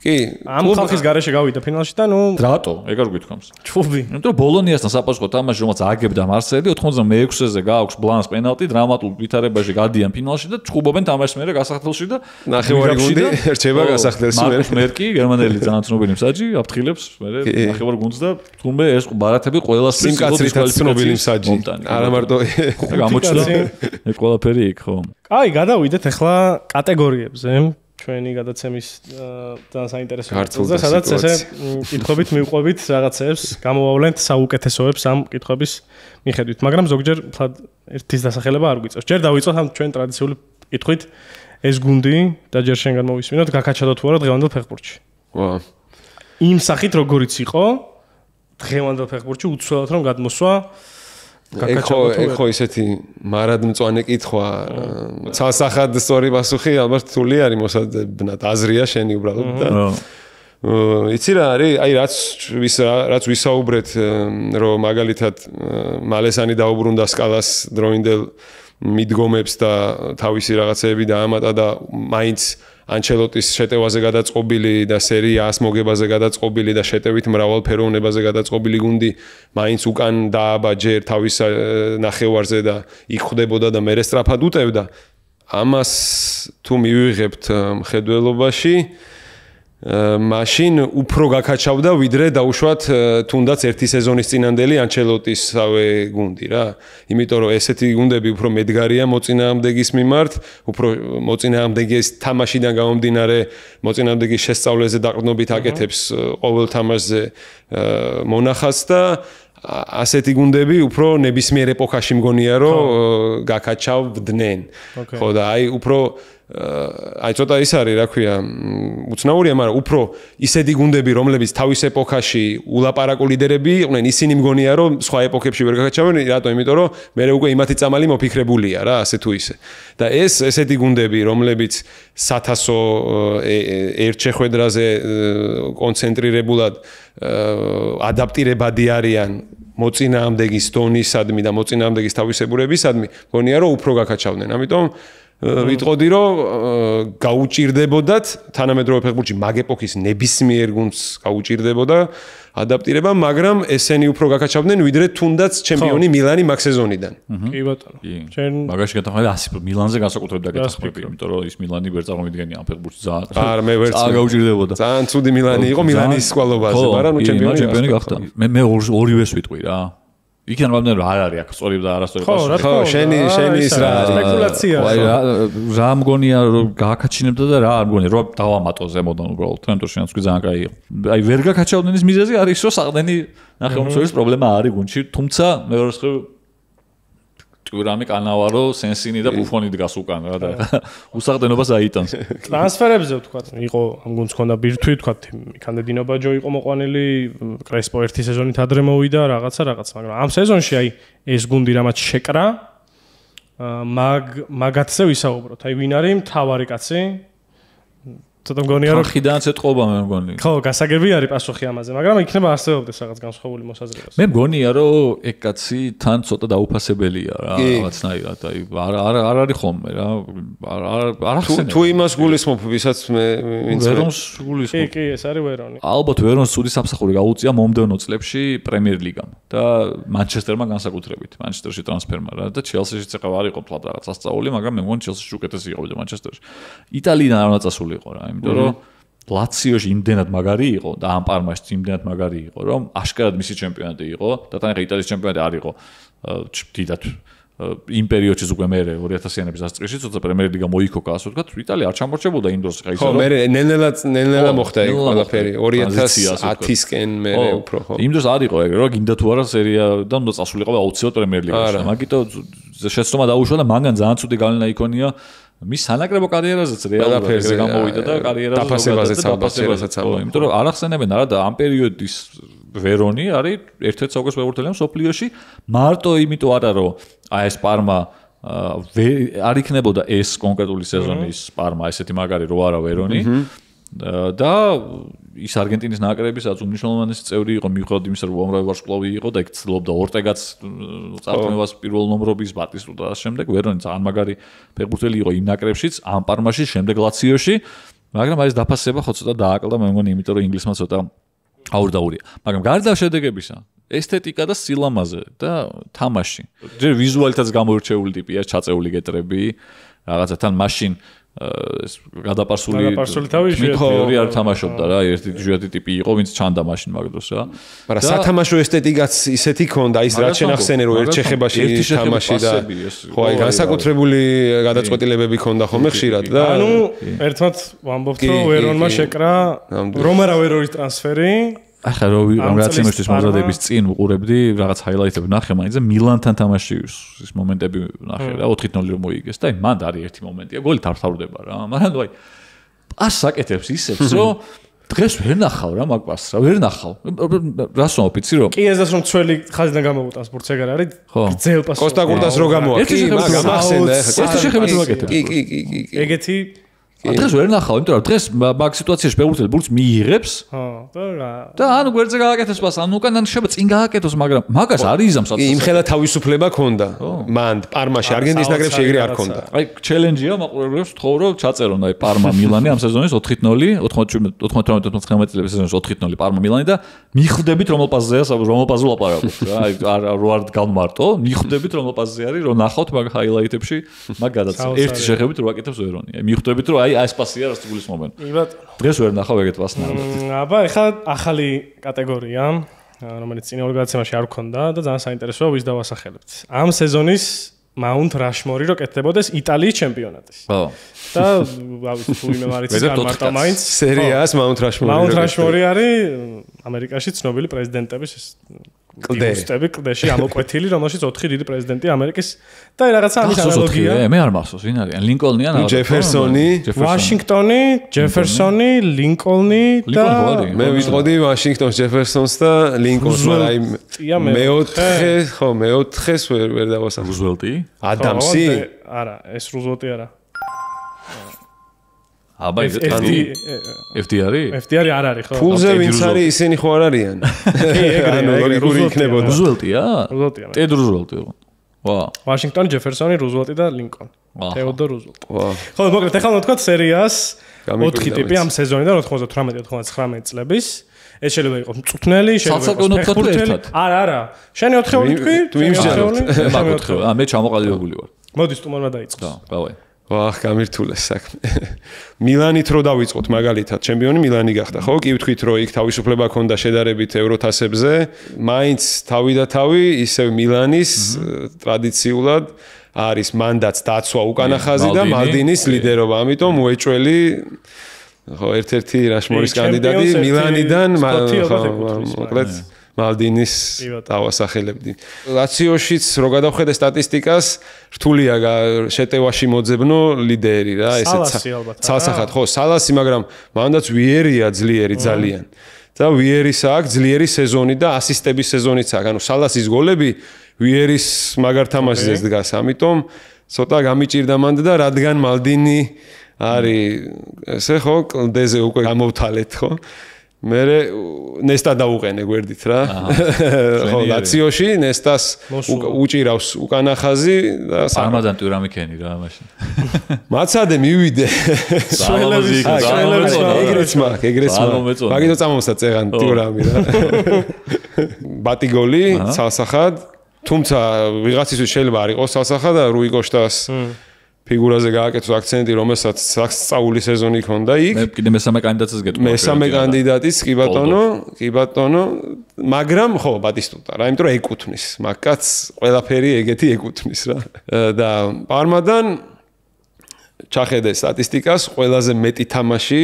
კი, ამ ხალხის გარეშე გავიდა ფინალში და ნუ დრატო, ეგ არ გვითქვამს. ჩუბი. იმიტომ ბოლონიასთან საპასუხო თამაში რომელიც აგებდა მარსელი 96-ზე გააქვს ბლანს პენალტი დრამატულ ვითარებაში გადიან ფინალში და ჩხუბობენ თამაშს მერე გასახდელში და ნახევარი გუნდი რჩება გასახდელში მერე. მერკი გერმანელი ძალიან ცნობილი მსაჯი აფრთხილებს მერე ნახევარ გუნდს და თუმე ეს ბარათები ყველას სიმკაცრითაც ცნობილი მსაჯი. არა მარტო გამოჩნდა ეს ყველაფერი იქ ხო. აი, გადავიდეთ ახლა კატეგორიებზე. ჩვენი გადაცემის ძალიან საინტერესო ნაწილზე, სადაც ესე კითხვებით მივყვებით რაღაცებს, გამოვავლენთ საუკეთესოებს ამ კითხვების მიხედვით, მაგრამ ზოგჯერ თლად ერთის დასახელება არ გვიწევს. ჯერ დავიწყოთ ამ ჩვენ ტრადიციული კითხვით, ეს გუნდი და ჯერ შენ გამოვისმინოთ, გაკაჩადოთ თუ არა დღევანდელ ფეხბურთში. ვა. იმ სახით როგორიც იყო დღევანდელ ფეხბურთში უცვლელად რომ გადმოსვა ეხო ისეთი მარადმწვანე კითხვა ცალსახად სწორი პასუხი ალბათ რთული არის მოსადებნად აზრია შენი უბრალოდ და იცი რა არის აი რაც ვისაუბრეთ რომ მაგალითად მალესანი დაუბრუნდა სკალას დროინდელ მიდგომებს და თავისი რაღაცეები დაამატა და მაინც ანჩელოტის შეტევაზე გადაწყობილი და სერიას მოგებაზე გადაწყობილი და შეტევით მრავალფეროვნებაზე გადაწყობილი გუნდი მაინც უკან დააბაჯერ თავის ნახევარზე და იქ ხვდებოდა და მერე სწრაფად უტევდა ამას თუ მივიღებთ მხედველობაში მაშინ უფრო გაკაჩავდა ვიდრე დაუშვათ თუნდაც ერთი სეზონის წინანდელი ანჩელოტისავე გუნდი რა იმიტომ რომ ესეთი გუნდები უფრო მედგარია მოწინააღმდეგის მიმართ უფრო მოწინააღმდეგის თამაშიდან გამომდინარე მოწინააღმდეგის შესწავლაზე დაყრდნობით აკეთებს ყოველ თამაშზე მონახას და ასეთი გუნდები უფრო ნებისმიერ ეპოქაში მგონია რომ გაკაჩავდნენ ხო და აი უფრო აი ცოტა ის არის რა ქვია უცნაურია მაგრამ უფრო ისეთი გუნდები რომლებიც თავის ეპოქაში ულაპარაკო ლიდერები იყვნენ ისინი მგონია რომ სხვა ეპოქებში ვერ გაკაჩავენ რატო იმიტომ რომ მე უკვე იმათი წამალი მოფიქრებულია რა ასე თუ ისე და ესეთი გუნდები რომლებიც სათასო ერთ შეხვედრაზე კონცენტრირებულად ადაპტირებადი არიან მოწინააღმდეგის დონისადმი და მოწინააღმდეგის თავისებურებისადმი მგონია რომ უფრო გაკაჩავდნენ ამიტომ ვიტყოდი რომ გაუჭირდებოდათ თანამედროვე ფეხბურთში მაგ ეპოქის ნებისმიერ გუნდს გაუჭირდებოდა ადაპტირება მაგრამ ესენი უფრო გაკაჩავდნენ ვიდრე თუნდაც ჩემპიონი მილანი მაგ სეზონიდან კი ბატონო ჩვენ მაგაში გეთანხმები 100 მილანზე განსაკუთრებით დაგეთანხმები იმიტომ რომ ის მილანი ვერ წარმოვიდგენია ამ ფეხბურთში ძალიან არა მე ვერც გაუჭირდებოდა ძალიან ცუდი მილანი იყო მილანის სკვალობაზე მაგრამ ნუ ჩემპიონი გახდა მე ორივეს ვიტყვი რა იქიდან რამდენი არ არის აქ სწორი და არასწორი პასუხი. ხო, შენი ის რა არის? სპეკულაცია. აი რა მგონია რომ გააკაჩინებდა და რა არ მგონია რომ დავამატო ზემოდან უბრალოდ. თუმცა შენც კი ძალიან კაია. აი ვერ გაკაჩავდნენ ის მიზეზი არის რომ საყდენი ნახევარმცველის პრობლემა არის გუნდში, თუმცა მეორე მხრივ ტურამი კანავარო, სენსინი და ბუფონი დგას უკან რა და უსაყდენობას აიტანს. ტრანსფერებზე ვთქვათ, იყო ამ გუნდს ჰქონდა ბირთვი, ვთქვათ, მიქანედინობა ჯო იყო მოყვანილი, კრესპო ერთი სეზონით ადრე მოვიდა, რაღაცა, მაგრამ ამ სეზონში აი ეს გუნდი რამაც შეკრა, მაგათზე ვისაუბროთ. აი ვინ არის მთავარი კაცი? ცოტა მგონია რომ ხიდანაც ეთყობა მე მგონი. ხო, გასაგები არის პასუხი ამაზე, მაგრამ იქნება არსებობდეს რაღაც განსხვავებული მოსაზრება. მე მგონია რომ ეგ კაცი თან ცოტა დაუფასებელია რა, რაღაცნაირად, აი არ არის ხოლმე რა, არ ახსენე. თუ იმას გულისხმობ, ვისაც მე ვინც ვერონს გულისხმობ. კი, ეს არის ვერონი. ალბათ ვერონს ცუდი სამსახური გაუწია მომდევნო წლებში პრემიერ ლიგამ და მანჩესტერმა განსაკუთრებით, მანჩესტერში ტრანსფერმა რა და ჩელსიშიც ეხლა არ იყო თვალ რაღაც ასწაული, მაგრამ მე მგონი ჩელსიში უკეთესი იყო და მანჩესტერში. იტალიიდან არ უნდა წასულიყო რა. იმიტომ რომ ლაციოში იმდენად მაგარი იყო და ამ პარმაში იმდენად მაგარი იყო, რომ აშკარად მისი ჩემპიონატი იყო და თან იტალიის ჩემპიონატი არ იყო დიდად იმ პერიოდში უკვე მე 2000-იანების ასწრებში ცოტა პრემიერ ლიგა მოიქოკა, ასე ვთქვათ, იტალია არ ჩამორჩებოდა იმ დროს ხა ისე რომ ხო, მე ნელ-ნელა მოხდა ეგ ყველაფერი 2010-ისკენ მე უფრო ხო. იმ დროს არ იყო ეგ, რომ გინდა თუ არა სერიადან უნდა წასულიყო აუცილებლად პრემიერ ლიგაში. მაგიტო შეცდომა დაუშვა და მაგან ძალიან ცუდი გავლენა იქონია მის სანაკრებო კარიერაზეც რეალურად ეგრე გამოვიდა და კარიერაზეც დაფასებაზეც ამბობ. იმიტომ რომ არ ახსენებენ არა და ამ პერიოდის ვერონი არის ერთ-ერთი საუკეთესო ფეხბურთელი მსოფლიოში, მარტო იმიტომ არა რომ აი ეს პარმა არ იქნებოდა ეს კონკრეტული სეზონის პარმა ესეთი მაგარი რო არა ვერონი და ის არგენტინის ნაკრებისაც უმნიშვნელოვანესი წევრი იყო მიუხედავად იმისა რომ უამრავი ვარსკვლავი იყო და იქ ცდილობდა ორტეგაც წარქმევას პირველ ნომრობის ბატისტუტა და შემდეგ ვერონი ძალიან მაგარი ფეხბურთელი იყო იმ ნაკრებშიც ამ პარმაში შემდეგ ლაციოში მაგრამ აი ეს დაფასება ხო ცოტა დააკლდა მე მგონი იმიტომ რომ ინგლისმა ცოტა აურდაურია მაგრამ გარდა შედეგებისა ესთეტიკა და სილამაზე და თამაში ჯერ ვიზუალითაც გამოირჩეული ტიპია ჩაწეული გეტრები რაღაცა თან მაშინ ეს გადაპარსული თავი მეორე არ თამაშობდა რა ერთი ჯუათი ტიპი იყო ვინც ჩანდა მაშინ მაგ დროს რა მაგრამ სათამაშო ესთეტიკაც ისეთი ქონდა ის რაც შენახსენე რომ ერთ შეხებაში თამაში და ხო აი განსაკუთრებული გადაწყვეტილებები ქონდა ხოლმე ხშირად და ანუ ერთმანთ ვამბობთ რომ ვერონმა შეკრა რომერო ვერონის ტრანსფერი ახლა რომ რაც იმისთვის მოზადების წინ უყურებდი რაღაც ჰაილაიტები ნახე მაინც მილანთან თამაში ის მომენტები ნახე რა 4-0 რომ მოიგეს და აი მანდ არის ერთი მომენტია გოლი თავდება რა მაგრამ აი პას აკეთებს ისეც რომ დღეს ვერ ნახავ რა მაგ პასს რა ვერ ნახავ რას ვამბობ იცი რომ კი ესას რომ ცველი ხაზიდან გამოვუტან სპორტს ეგარ არის გძელ პასს კოსტა გურდას რო გამოაკი მაგ ახსენდა ერთი შეხებით რო აკეთებ კი ეგეთი დღეს ვერ ნახავ, იმიტომ რომ დღეს მაგ სიტუაციაში ფეხბურთელი ბურთს მიიღებს. ხო, და ანუ გვერდზე გააკეთოს პას, ანუ უკანან შეიძლება წინ გააკეთოს, მაგრამ მაგას არ იზამს. იმხელა თავისუფლება ქონდა. მან პარმაში, არგენტინის ნაკრებში ეგრე არ ქონდა. აი ჩელენჯია მაყურებლებს ვთხოვ რომ ჩაწერონ აი პარმა მილანი ამ სეზონის 4-0, 98-99 წლების სეზონის 4-0 პარმა მილანი და მიხვდებით რომელ პასზეა, რომელ პასზე ლაპარაკობთ რა. აი რო არ გავმარტო, მიხვდებით რომელ პასზე არის, რომ ნახავთ მაგ ჰაილაიტებში, მაგ გადაცემა. ერთი შეხებით რო აკეთებს ვერონი. აი მიხვდებით რომ აი ეს პასია რაც გულისხმობენ. დღეს ვერ ნახავ ეგეთ პასს ნამდვილად. აბა ეხლა ახალი კატეგორია, რომელიც წინა ორ გადაცემაში არ გქონდა და ძალიან საინტერესოა ვის დავასახელებთ. ამ სეზონის Mount Rushmore-ი რო კეთდებოდეს იტალიის ჩემპიონატის. ხო. და ავიცი თუ იმე მარიცის მარტო მაინც სერიას Mount Rushmore. Mount Rushmore არის ამერიკაში ცნობილი პრეზიდენტების კლდეში, კლდეში ამოკვეთილი, რომელშიც 4 დიდი პრეზიდენტი ამერიკის და რაღაცა ამის ანალოგია. მე არ მახსოვს, ვინ არის? ლინკოლნი ან ჯეფერსონი, ვაშინგტონი, ჯეფერსონი, ლინკოლნი და მე ვიტყოდი ვაშინგტონს, ჯეფერსონს და ლინკოლნს, მაგრამ მეოთხეს ვერ დავასახე. რუზველტი? ადამსი? არა, ეს რუზველტი არა. აბა FDR FDR არ არის ხო? ფულზე ვინც არის ისინი ხო არ არიან? კი, ეგრე ლოგიკური იქნებოდა. რუზველტია? რუზველტია. ტედ რუზველტი იყო. ვა. ვაშინგტონი, ჯეფერსონი, რუზველტი და ლინკოლნი. თეოდორ რუზველტი. ვა. ხო, მოკლედ ეხლა ვთქვათ სერიას 4 ტიპი ამ სეზონიდან 98-99 წლების. ეს შეიძლება იყოს მწვრთნელი, შეიძლება იყოს ფეხბურთელი. არა. შენი 4-ეული თქვი? თუ იმჟეროთ. მე ჩამოყალიბებული ვარ. მოდი სტუმარმა დაიწყოს. და, გავაი. ვახ, გამირთულეს საქმე. მილანით რო დავიწყოთ მაგალითად, ჩემპიონი მილანი გახდა, ხო? კი ვთქვით, რომ იქ თავისუფლება ჰქონდა შედარებით ევროთასებზე, მაინც თავი და თავი ისევ მილანის ტრადიციულად არის მანდაც დაცვა უკანა ხაზი და მალდინის ლიდერობა. ამიტომ უეჭველი ხო, ერთ-ერთი რაშმორის კანდიდატი მილანიდან მოკლედ მალდინის დავასახელებდი. ლაციოშიც რო გადავხედე სტატისტიკას, რთულია შეტევაში მოძებნო ლიდერი რა, ესეც ცალსახად, ხო, სალასი, მაგრამ მანდაც ვიერია ძლიერი ძალიან. და ვიერის აქვს ძლიერი სეზონი და ასისტების სეზონიც აქვს. ანუ სალასის გოლები ვიერის მაგარ თამაშზე დგას. ამიტომ ცოტა გამიჭირდა მანდ და რადგან მალდინი არის ესე ხო, კლდეზე უკვე გამოვთალეთ, ხო? მე ნესტა დაუყენე გვერდით რა. ხო, ლაციოში ნესტას უჭირავს უკანა ხაზი და პარმაზან ტურამიკენი რა მაშინ. მაცადე მივიდე. ეგრეც მაგ. მაგითო წამოვსა წეღან ტურამი რა. ბატიგოლი ცალსახად, თუმცა ვიღაცისთვის შეიძლება არ იყოს ცალსახად და რუი კოშტას ფიგურაზე გააკეთოს აქცენტი, რომელსაც სწაული სეზონი ჰქონდა იქ. მე კიდე მესამე კანდიდატსაც გეტყვი. მესამე კანდიდატის კი ბატონო, მაგრამ ხო, ბატისტუტა რა, იმიტომ რომ ეკუთვნის. მაგკაც ყველაფერი ეგეთი ეკუთვნის რა. და პარმადან ჩახედე სტატისტიკას, ყველაზე მეტი თამაში,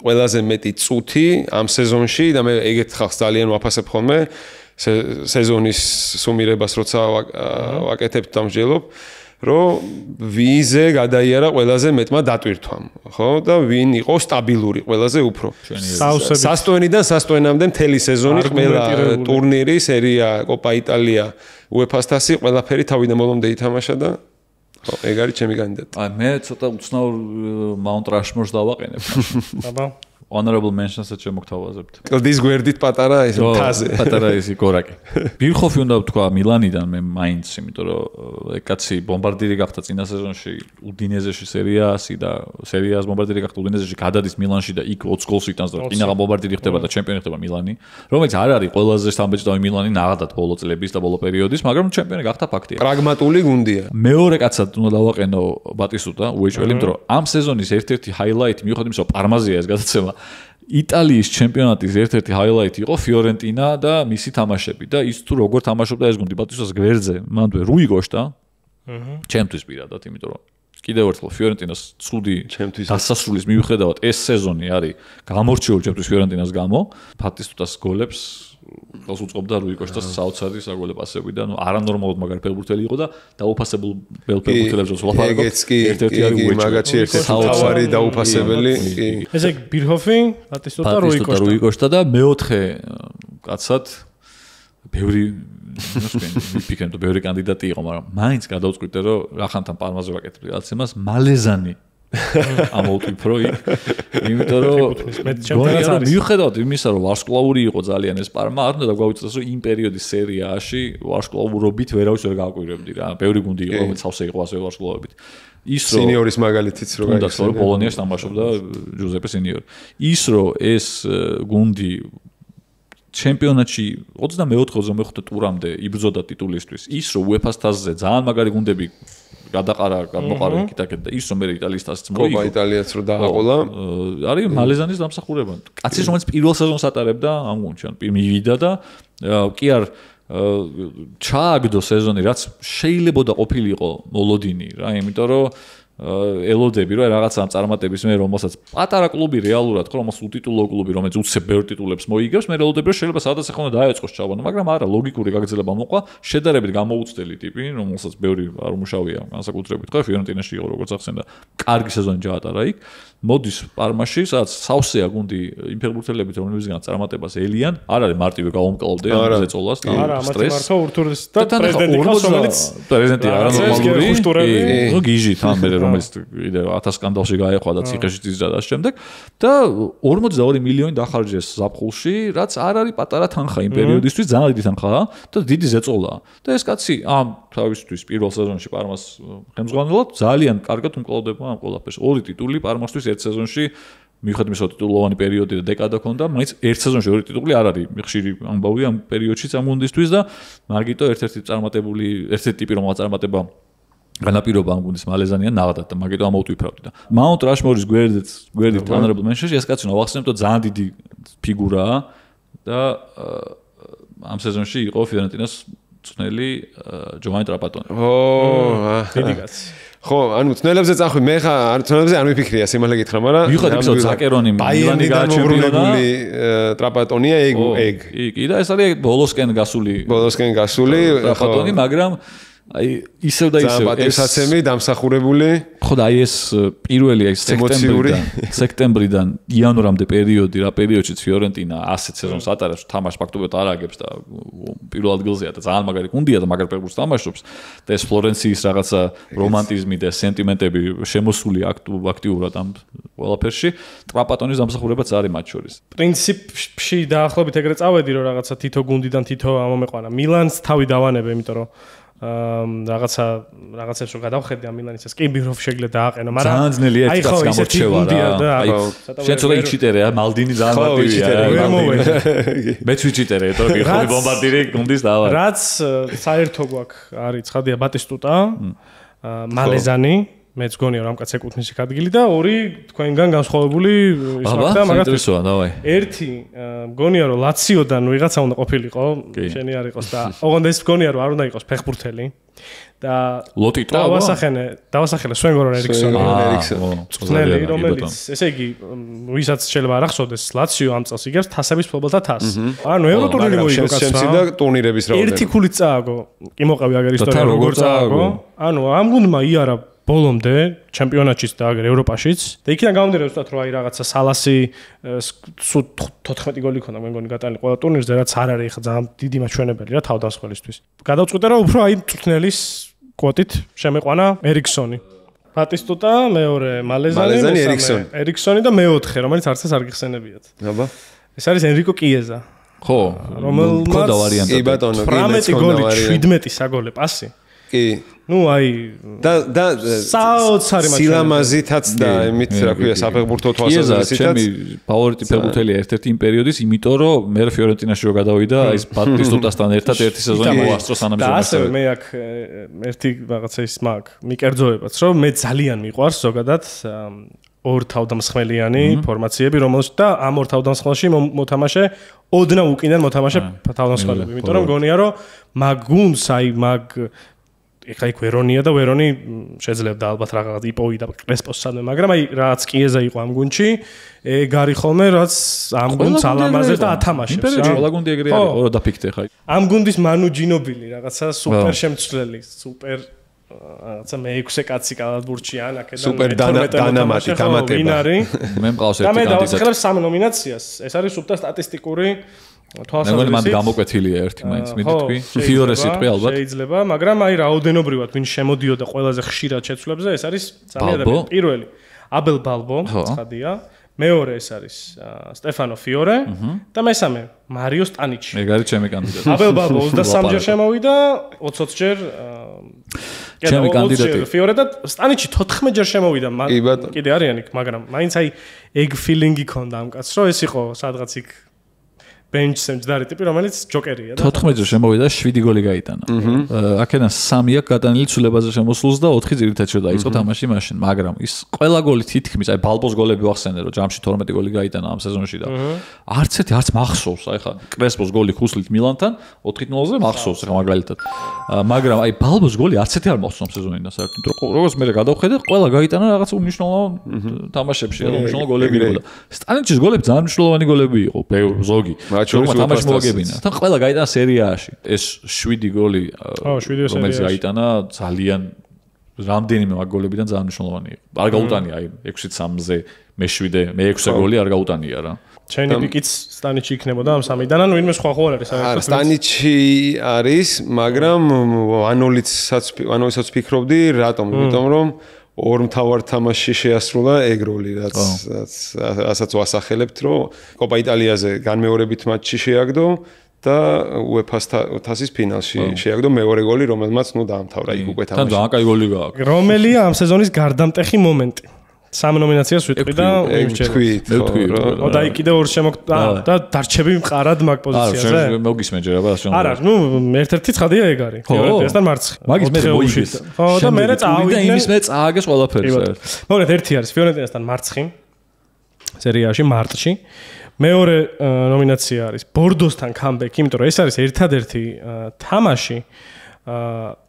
ყველაზე მეტი წუთი ამ სეზონში და მე ეგეთ ხალხს ძალიან ვაფასებ ხოლმე სეზონის სუმირებას როცა ვაკეთებ დამსჯელობ. რომ ვინზე გადაიარა ყველაზე მეტმა დატვირთვამ, ხო? და ვინ იყო სტაბილური ყველაზე უფრო. სასტოენიდან სასტოენამდე მთელი სეზონი ყველა ტურნირი, სერია, კოპა იტალია, UEFA-ს თასი, ყველაფერი თავიდან ბოლომდე ითამაშა და ხო, ეგ არის ჩემი კანდიდატი. მე ცოტა უცნაურ Mount Rushmore-ს დავაყენებ. აბა honorable mentions-ად შემოგთავაზებთ. კლდის გვერდით პატარა ეს თაზე. პატარა ისი გორაკი. ბირხოფი უნდა ვთქვა მილანიდან მე მაინც, იმიტომ რომ ეგ კაცი ბომბარდირი გახდა წინა სეზონში უდინეზეში სერიასი და სერიას ბომბარდირი გახდა უდინეზეში გადადის მილანში და იქ 20 გოლს იტანს და კინაღა ბომბარდირი ხდება და ჩემპიონი ხდება მილანი, რომელიც არ არის ყველაზე სამბეჭდავი მილანი ნაღადად ბოლო წლების და ბოლო პერიოდის, მაგრამ ჩემპიონი გახდა ფაქტია. პრაგმატული გუნდია. მეორე კაცად უნდა დავაყენო ბატისტუტა, უეჭველი, იმიტომ რომ ამ სეზონის ერთ-ერთი ჰაილაიტი მიუხედავად იმისა, რომ პარმაზია ეს გადაცემა იტალიის ჩემპიონატის ერთ-ერთი ჰაილაიტი იყო ფიორენტინა და მისი თამაშები და ის თუ როგორ თამაშობდა ეს გუნდი ბატისტოს გვერდზე მანდ რუი კოშტა ჩემთვის პირადად, იმიტომ რომ კიდევ ერთხელ ფიორენტინას ცუდი დასასრულის მიუხედავად ეს სეზონი არის გამორჩეული ჩემთვის ფიორენტინას გამო, ბატისტოს გოლებს ხელს უწყობდა რუი კოშტას საოცარი საგოლე პასები და არანორმალურად მაგარი ფეხბურთელი იყო და დაუფასებულ ფეხბურთელებს ვსულაფარებ. ერთ-ერთი არის მაგათი ერთ-ერთი თავარი დაუფასებელი. ესე ბირჰოფი, ბატისტუტა, რუი კოშტა და მეოთხე კაცად ბევრი ვიფიქრე, რომ ბევრი კანდიდატი იყო, მაგრამ მაინც გადავწყვიტე, რომ რახანთან პარმაზე ვაკეთებ რაცემას მალეზანი ამოვტვიფრო იქ, იმიტომ რომ მიუხედავად იმისა, რომ ვარსკვლავური იყო ძალიან ეს პარმა, არ უნდა დაგვავიწყდეს, რომ იმ პერიოდის სერიაში ვარსკვლავურობით ვერავის ვერ გავაკვირვებდი რა. ბევრი გუნდი იყო, რომელიც სავსე იყო ასე ვარსკვლავებით. ის რომ სინიორის მაგალითიც რო გაიხსნა პოლონიაში თამაშობდა ჯუზეპე სინიორი. ის რომ ეს გუნდი ჩემპიონატში 24-25 ტურამდე იბრძოდა ტიტულისთვის. ის რომ UEFA-ს თასზე ძალიან მაგარი გუნდები გადაყარა კიტაკეთ და ის რომ მე იტალიის თასიც მოიგო. კოპა იტალიაც რო დააყოლა. არის მალეზანის დამსახურება. კაცი რომელიც პირველ სეზონს ატარებდა ამ გუნდში, მივიდა და კი არ ჩააგდო სეზონი, რაც შეიძლება და ყოფილიყო მოლოდინი რა, იმიტომ რომ ელოდები რომ რაღაცა ამ წარმატების მე რომელსაც პატარა კლუბი რეალურად ხო რომელსაც უტიტულო კლუბი რომელიც უცებ ბევრ ტიტულებს მოიგებს მე ელოდები რომ შეიძლება სადაც ახლა უნდა დაეწყოს ჩაბანა მაგრამ არა ლოგიკური გაგრძელება მოყვა შედარებით გამოუცდელი ტიპი რომელსაც ბევრი არ უმუშავია განსაკუთრებით ხო ფიორენტინაში იყო როგორც ახსენდა კარგი სეზონი ჩაატარა იქ მოდის პარმაში სადაც სავსეა გუნდი იმ ფეხბურთელებით რომლებისგან წარმატებას ელიან არ არის მარტივი გაუმკლავდე ამ ზეწოლას და სტრესს მართო ურთულეს და პრეზიდენტი არანორმალური ნუ გიჟი თან მე რომელიც კიდე 1000 სკანდალში გაეხვა და ციხეში წიზდა და შემდეგ და 42 მილიონი დახარჯეს ზაფხულში, რაც არ არის პატარა თანხა იმ პერიოდისთვის, ძალიან დიდი თანხაა და დიდი ზეწოლაა. და ეს კაცი ამ თავისთვის პირველ სეზონში პარმას ხელმძღვანელად ძალიან კარგად უმკლავდება ამ ყველაფერს. ორი ტიტული პარმასთვის ერთ სეზონში მიუხედავად იმისა, რომ ტიტულოვანი პერიოდი და დეკადა ქონდა, მაინც ერთ სეზონში ორი ტიტული არ არის ხშირი ამბავი ამ პერიოდში ამ გუნდისთვის და მაგიტო ერთ-ერთი წარმატებული, ერთ-ერთი ტიპი რომელსაც წარმატება განაპირობა ამ გუნდის მალეზანია ნაღდად და მაგიტო ამოვტვიფრავდი და Mount Rushmore-ის გვერდით honorable mention-ში ეს კაცი ნოვახსენებ და ძალიან დიდი ფიგურაა და ამ სეზონში იყო ფიორენტინას წვნელი ჯოვანი ტრაპატონი. დიდი კაცი. ხო, ანუ წნელებზე წახვი მე ხა წნელებზე არ მიფიქრია სიმართლე გითხრა, მაგრამ ვიხარ იფსო ზაკერონი მილანი გააჩემპიონებული ტრაპატონია ეგ. კი და ეს არის ბოლოსკენ გასული ტრაპატონი, მაგრამ აი ისევ და ისევ პატივსაცემი დამსახურებული ხო და აი ეს პირველი აი სექტემბრიდან იანვრამდე პერიოდი რა პერიოდშიც ფიორენტინა ასეთ სეზონს ატარებს თამაშს ფაქტობრივად არ აგებს და პირველ ადგილზეა და ძალიან მაგარი გუნდია და მაგარ ფეხბურთს თამაშობს და ეს ფლორენციის რაღაცა რომანტიზმი და სენტიმენტები შემოსული აქტიურად ამ ყველაფერში ტრაპატონის დამსახურებაც არის მათ შორის პრინციპში დაახლოებით ეგრე წავედი რომ რაღაცა თითო გუნდიდან თითო ამომეყვანა მილანს თავი დავანებე იმიტომ რომ რაღაცებს რომ გადავხედე ამ მილანის ეს კი ბიროფ შეგლე დააყენო მაგრამ ძალიან ძნელი ერთი კაც გამორჩევა რა აი შენ ცოტა იჩიტერია მალდინი ძალიან მარტივია მეც ვიჩიტერე იმიტომ რომ ხომ ბომბარდირი გუნდის დავა რაც საერთო გვაქვს არის ცხადია ბატისტუტა მალეზანი მეც გონია რომ კაც ეკუთვნის იქ ადგილი და ორი თქვენგან განსხვავებული ის მაგდა მაგრამ ერთი გონია რომ ლაციოდან ვიღაცა უნდა ყოფილიყო შენი არ იყოს და ოღონდ ეს გონია რომ არ უნდა იყოს ფეხბურთელი და ლოტიტო დავასახელე სვენგორ ერიქსონი წვნელი რომელიც ესე იგი ვისაც შეიძლება არ ახსოვდეს ლაციო ამ წელს იგებს თასების ფლობელთა თასს ანუ ევროტურნირი მოიგო კაცმა და ტურნირების რაოდენობა ერთი ქულით წააგო კი მოყავი აგერ ისტორია როგორ წააგო ანუ ამ გუნდმა იარა ბოლომდე ჩემპიონატშიც და აგერ ევროპაშიც და იქიდან გამომდინარე ზუსტად რომ აი რაღაცა სალასი 14 გოლი ქონდა მე მგონი გატანილი ყველა ტურნირზე რაც არ არის ხა ძალიან დიდი მაჩვენებელი რა თავდასხმელისთვის გადავწყვიტე რომ უფრო აი წვნელის კვოტით შემეყვანა ერიქსონი ბატისტუტა მეორე მალეზანი ერიქსონი და მეოთხე რომელიც არც ეს არ გიხსენებიათ აბა ეს არის ენრიკო კიეზა ხო რომელმაც და ვარიანტი კი ბატონო 18 გოლი 17 საგოლე პასი კი ნუ აი და საოცარი მაჩვენებელი სილამაზითაც და იმით რა ქვია საფეხბურთო თვალსაზრისითაც ჩემი ფავორიტი ფეხბურთელი ერთ-ერთი იმ პერიოდის იმიტომ რომ მე ფიორენტინაში რო გადავიდა აი ბატისტუტასთან ერთად ერთი სეზონი მოასწრო სანამ და ასევე მე აქ ერთი რაღაცა ის მაგ მიკერძოებაც რომ მე ძალიან მიყვარს ზოგადად ორ თავდამსხმელიანი ფორმაციები რომელშიც და ამ ორ თავდამსხმელში მოთამაშე ოდნავ უკინდან მოთამაშე თავდამსხმელები იმიტომ რომ გონია რომ მაგ გუნდს აი მაგ ეხლა იქ ვერონია და ვერონი შეძლებდა ალბათ რაღაც იპოვი და კრესპოს სადმე მაგრამ აი რაც კიეზა იყო ამ გუნდში ეგ არის ხოლმე რაც ამ გუნდს ალამაზე და ათამაშებს რა ყველა გუნდი ეგრე არის ორი დაფიქრე ხა ამ გუნდის მანუ ჯინობილი რაღაცა სუპერ შემცვლელი სუპერ რაღაცა მე-6 კაცი კალათბურთში ან აქედან სუპერ დანამატი დამატება ვინ არის მე მყავს ერთი და მე კანდიდატი დავახელებ სამ ნომინაციას ეს არის სუპტა სტატისტიკური თვალსაზრისით მან გამოკვეთილია ერთი მაინც მითქვი ფიორეს სიტყვი ალბათ შეიძლება მაგრამ აი რაოდენობრივად ვინ შემოდიოდა ყველაზე ხშირად შეცვლებზე ეს არის ძალიან ადამიანი პირველი აბელ ბალბო ცხადია მეორე ეს არის სტეფანო ფიორე და მესამე მარიო სტანიჩი ეგ არის ჩემი კანდიდატი აბელ ბალბო 23 ჯერ შემოვიდა 20 ჯერ ჩემი კანდიდატი ფიორე და სტანიჩი 14 ჯერ შემოვიდა კიდე არიან იქ მაგრამ მაინც აი ეგ ფილინგი ქონდა ამ კაცს რომ ეს იყო სადღაც იქ ბენჩზე მჯდარი ტიპი რომელიც ჯოკერია და 14 ჯერ შემოვიდა 7 გოლი გაიტანა. აქედან 3 აქ გატანილი ცვლილებაზე შემოსულს და 4 ძირითადად დაიწყო თამაში მაშინ, მაგრამ ის ყველა გოლი თითქმის აი ბალბოს გოლები ვახსენე რომ ჯამში 12 გოლი გაიტანა ამ სეზონში და არც მახსოვს აი ხა კრესპოს გოლი ხუსლით მილანთან 4-0-ზე მახსოვს ხა მაგალითად. მაგრამ აი ბალბოს გოლი არც ერთი არ მახსოვს სეზონიდან საერთოდ როგორც მე გადავხედე ყველა გაიტანა რაღაც უმნიშვნელოვან თამაშებში უმნიშვნელოვან გოლები იყო და სტანიჩის გოლები ძალიან მნიშვნელოვანი გოლები იყო ზოგი თამაში მოაგებინა. თან ყველა გაიტანა სერიაში. ეს 7 გოლი რომელიც გაიტანა ძალიან რამდენიმე მაგ გოლებიდან ძალიან მნიშვნელოვანი იყო. არ გაუტანია აი 6-3-ზე მე-7 მე-6 გოლი არ გაუტანია რა. ჩენი პიკიც სტანიჩი იქნებოდა ამ სამიდან ან ვინმე სხვა ხო არ არის არა სტანიჩი არის მაგრამ ვანოლიცაც ფიქრობდი რატომ იმიტომ რომ ორ მთავარ თამაშში შეასრულა ეგ როლი რასაც ვასახელებთ რომ კოპა იტალიაზე განმეორებით მატჩში შეაგდო და UEFA-ს თასის ფინალში შეაგდო მეორე გოლი რომელმაც ნუ დაამთავრა იქ უკვე თამაში. თან ძალიან კაი გოლი გააკეთა. რომელია ამ სეზონის გარდამტეხი მომენტი? სამ ნომინაციას ვიტყვი და ვირჩევით. და იქ კიდე ორ და დარჩები მყარად მაგ პოზიციაზე. არა, მოგისმენ ჯერ აბა შენ. არა, ნუ ერთ-ერთი ცხადია ეგ არის. ფიორენტინასთან მარცხი. მაგის მე მოიგეს. ხო, და მე წავიდნენ. იმის მე წააგეს ყველაფერი. მოგეთ ერთი არის ფიორენტინასთან მარცხი. სერიაში მარტში. მეორე ნომინაცია არის ბორდოსთან კამბექი, იმიტომ რომ ეს არის ერთადერთი თამაში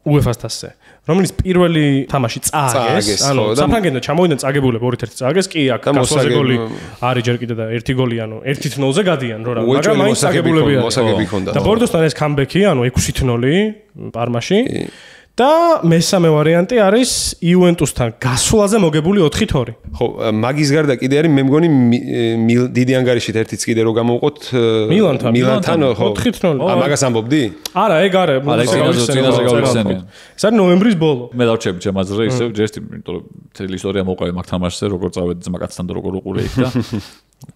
UEFA-ს თასზე, რომელიც პირველი თამაში წააგეს, ანუ საფრანგეთთან ჩამოვიდნენ წაგებულები 2-1 წააგეს, კი აქ გასვლაზე გოლი არის ჯერ კიდე და 1 გოლი, ანუ 1-0-ზე გადიან, მაგრამ მაინც წაგებულები არის. და ბორდოსთან ეს კამბექი, ანუ 6-0 პარმაში. და მესამე ვარიანტი არის იუვენტუსთან გასვლაზე მოგებული 4-2. ხო, მაგის გარდა კიდე არის მე მგონი დიდი ანგარიშით ერთიც კიდე რო გამოვყოთ მილანთან, ხო. 4-0. მაგას ამბობდი? არა, ეგ არის. წინაზე გავიხსენე. ეს არის ნოემბრის ბოლო. მე დავჩები ჩემ აზრზე ისევ ჯესტი, იმიტომ რომ თელი ისტორია მოყავი მაგ თამაშზე, როგორ წავედი ძმაკაცთან და როგორ უყურე იქ და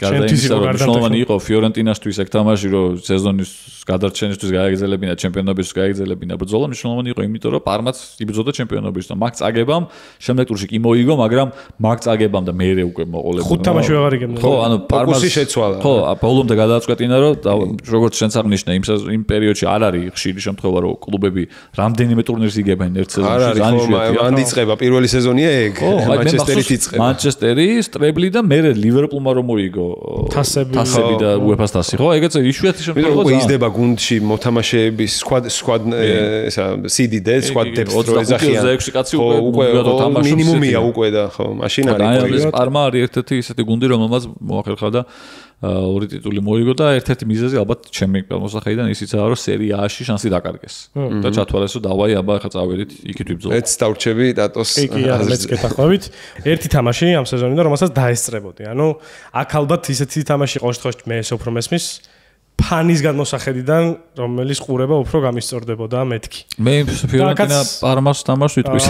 გარდა იმისა, რომ მნიშვნელოვანი იყო ფიორენტინასთვის ეგ თამაში, რომ სეზონის გადარჩენისთვის გაეგზელებინა, ჩემპიონობისთვის გაეგზელებინა ბრძოლა, მნიშვნელოვანი იყო, იმიტომ რომ პარმაც იბრძოდა ჩემპიონობის და მაგ წაგებამ შემდეგ ტურში კი მოიგო, მაგრამ მაგ წაგებამ და მეერე უკვე მოყოლებოდა. 5 თამაში ვეღარ იგებდა. ხო, ანუ პარმასი შეცვალა. ხო, ბოლომდე გადააწყვეტინა, რომ როგორც შენც აღნიშნე, იმ პერიოდში არ არის ხშირი შემთხვევა, რომ კლუბები რამდენიმე ტურნირს იგებენ ერთ სეზონში. მან იწყება პირველი სეზონია ეგ. მანჩესტერით იწყება. მანჩესტერი, სტრებლი და მე ლივერპულმა რომ მოიგო თასები და UEFA-ს თასი, ხო? ეგეც იშვიათი შემთხვევაა. უკვე იზრდება გუნდში მოთამაშეების სხვა ესა CD-ზე, სხვა depth-ს რო ეძახიან. 26 კაცი უკვე თამაშობს. მინიმუმია უკვე და ხო, მაშინ არის. პარმა არის ერთ-ერთი ისეთი გუნდი, რომელმაც მოახერხა და ორი ტიტული მოიგო და ერთ-ერთი მიზეზი ალბათ ჩემი მოსახედიდან ისიცაა, რომ სერია A-ში შანსი დაკარგეს. და ჩათვალეს, რომ დავაი აბა ხა წავედით იქით ვიბრძოლოთ. მეც დავრჩები დატოს. კი, მეც კეთახვევით. ერთი თამაში ამ სეზონიდან, რომელსაც დაესწრებოდი. ანუ აქ ალბათ ისეთი თამაში ყავს თქოს მე ეს უფრო მესმის ფანის გადმოსახედიდან, რომელიც ყურება უფრო გამისწორდებოდა მეთქი. მე ფიორენტინა პარმას თამაშს ვიტყვის.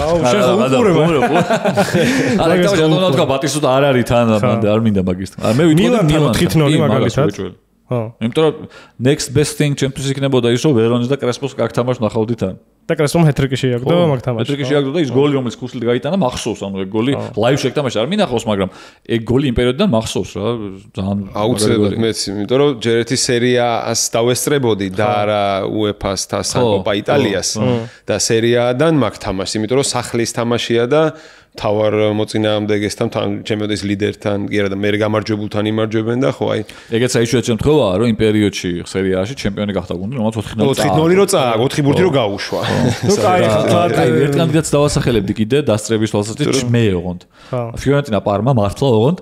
არა, თავი თქვა ბატისო და არ არის თან, არ მინდა მაგის. მე ვიტყვი მილანთან 4-0 მაგალითად. ხო. იმიტომ რომ next best thing ჩემთვის იქნებოდა ის, რომ ვერონის და კრესპოს კაკ თამაშს ნახავდი თან. და კრესპომ ჰეტრიკი შეაგდო მაგ თამაშში. ჰეტრიკი შეაგდო და ის გოლი, რომელიც ქუსლით გაიტანა, მახსოვს, ანუ ეგ გოლი ლაივში ეგ თამაში არ მინახავს, მაგრამ ეგ გოლი იმ პერიოდიდან მახსოვს რა, ძალიან აუცილებლად მეც, იმიტომ რომ ჯერ ერთი სერია A-ს დავესწრებოდი და არა UEFA-ს და საკოპა იტალიას და სერიაიდან მაგ თამაშს, იმიტომ რომ სახლის თამაშია და თავარ მოწინააღმდეგესთან, ჩემპიონის ლიდერთან, კი არა და მე გამარჯვებულთან იმარჯვებენ და ხო აი. ეგეც აიშვიათი შემთხვევაა, რომ იმ პერიოდში სერიაში ჩემპიონი გახდა გუნდი, რომელიც 4-0 რო წააგო, 4 ბურთი რო გაუშვა. ნუ კაი, ერთ კანდიდატს დავასახელებდი კიდე დასწრების თვალსაზრისით მე ოღონდ. ფიორენტინა პარმა მართლა ოღონდ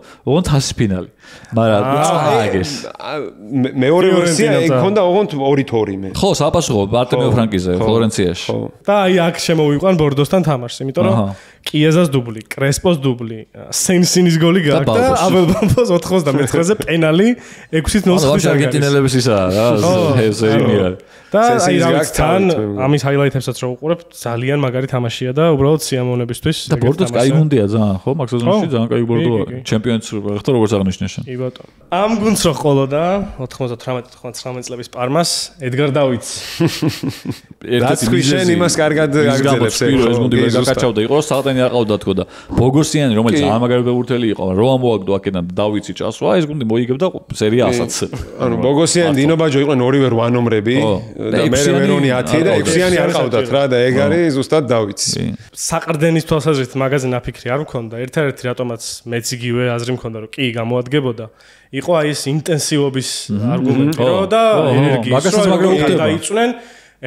თასის ფინალი. მაგრამ წააგეს. მეორე ვერსია იქონდა ოღონდ 2-2 მე. ხო, საპასუხო ბარტემეო ფრანკიზე ფლორენციაში. და აი აქ შემოვიყვან ბორდოსთან თამაშს, იმიტომ რომ კიეზას დუბლი, კრესპოს დუბლი, სენსინის გოლი გააკეთა, აბელ ბამბოს 99-ზე პენალი 6-0-ს არგენტინელების ისაა რა, ზეიმია. და აი რავთან ამის ჰაილაითებსაც რო უყურებ, ძალიან მაგარი თამაშია და უბრალოდ სიამოვნებისთვის. და ბორდოს კაი გუნდია ძალიან, ხო, მაგ სეზონში ძალიან კაი ბორდოა. ჩემპიონიც ხდა როგორც აღნიშნე შენ. კი ბატონო. ამ გუნდს რო ყოლოდა 98-99 წლების პარმას ედგარ დავიც. ერთ-ერთი შენ იმას კარგად აგრძელებს ეს გუნდი ვერ გაკაჩავდა, იყო საყდენი არ ყავდა თქო და ბოგოსიანი, რომელიც ძალიან მაგარი ფეხბურთელი იყო, რო ამოაგდო აქედან დავიცი ჭასვა, ეს გუნდი მოიგებდა სერია A-საც. ანუ ბოგოსიანი, დინო ბაჯო იყვნენ ორივე 8 ნომრები. და მე ვერონი 10 და 6-იანი არ ყავდათ რა და ეგ არის ზუსტად დავიცი. საყრდენის თვალსაზრისით მაგაზე ნაფიქრი არ მქონდა. ერთ-ერთი რატომაც მეც იგივე აზრი მქონდა, რომ კი გამოადგებოდა. იყო აი ეს ინტენსივობის არგუმენტი, რომ და ენერგიის რომ დაიწვნენ.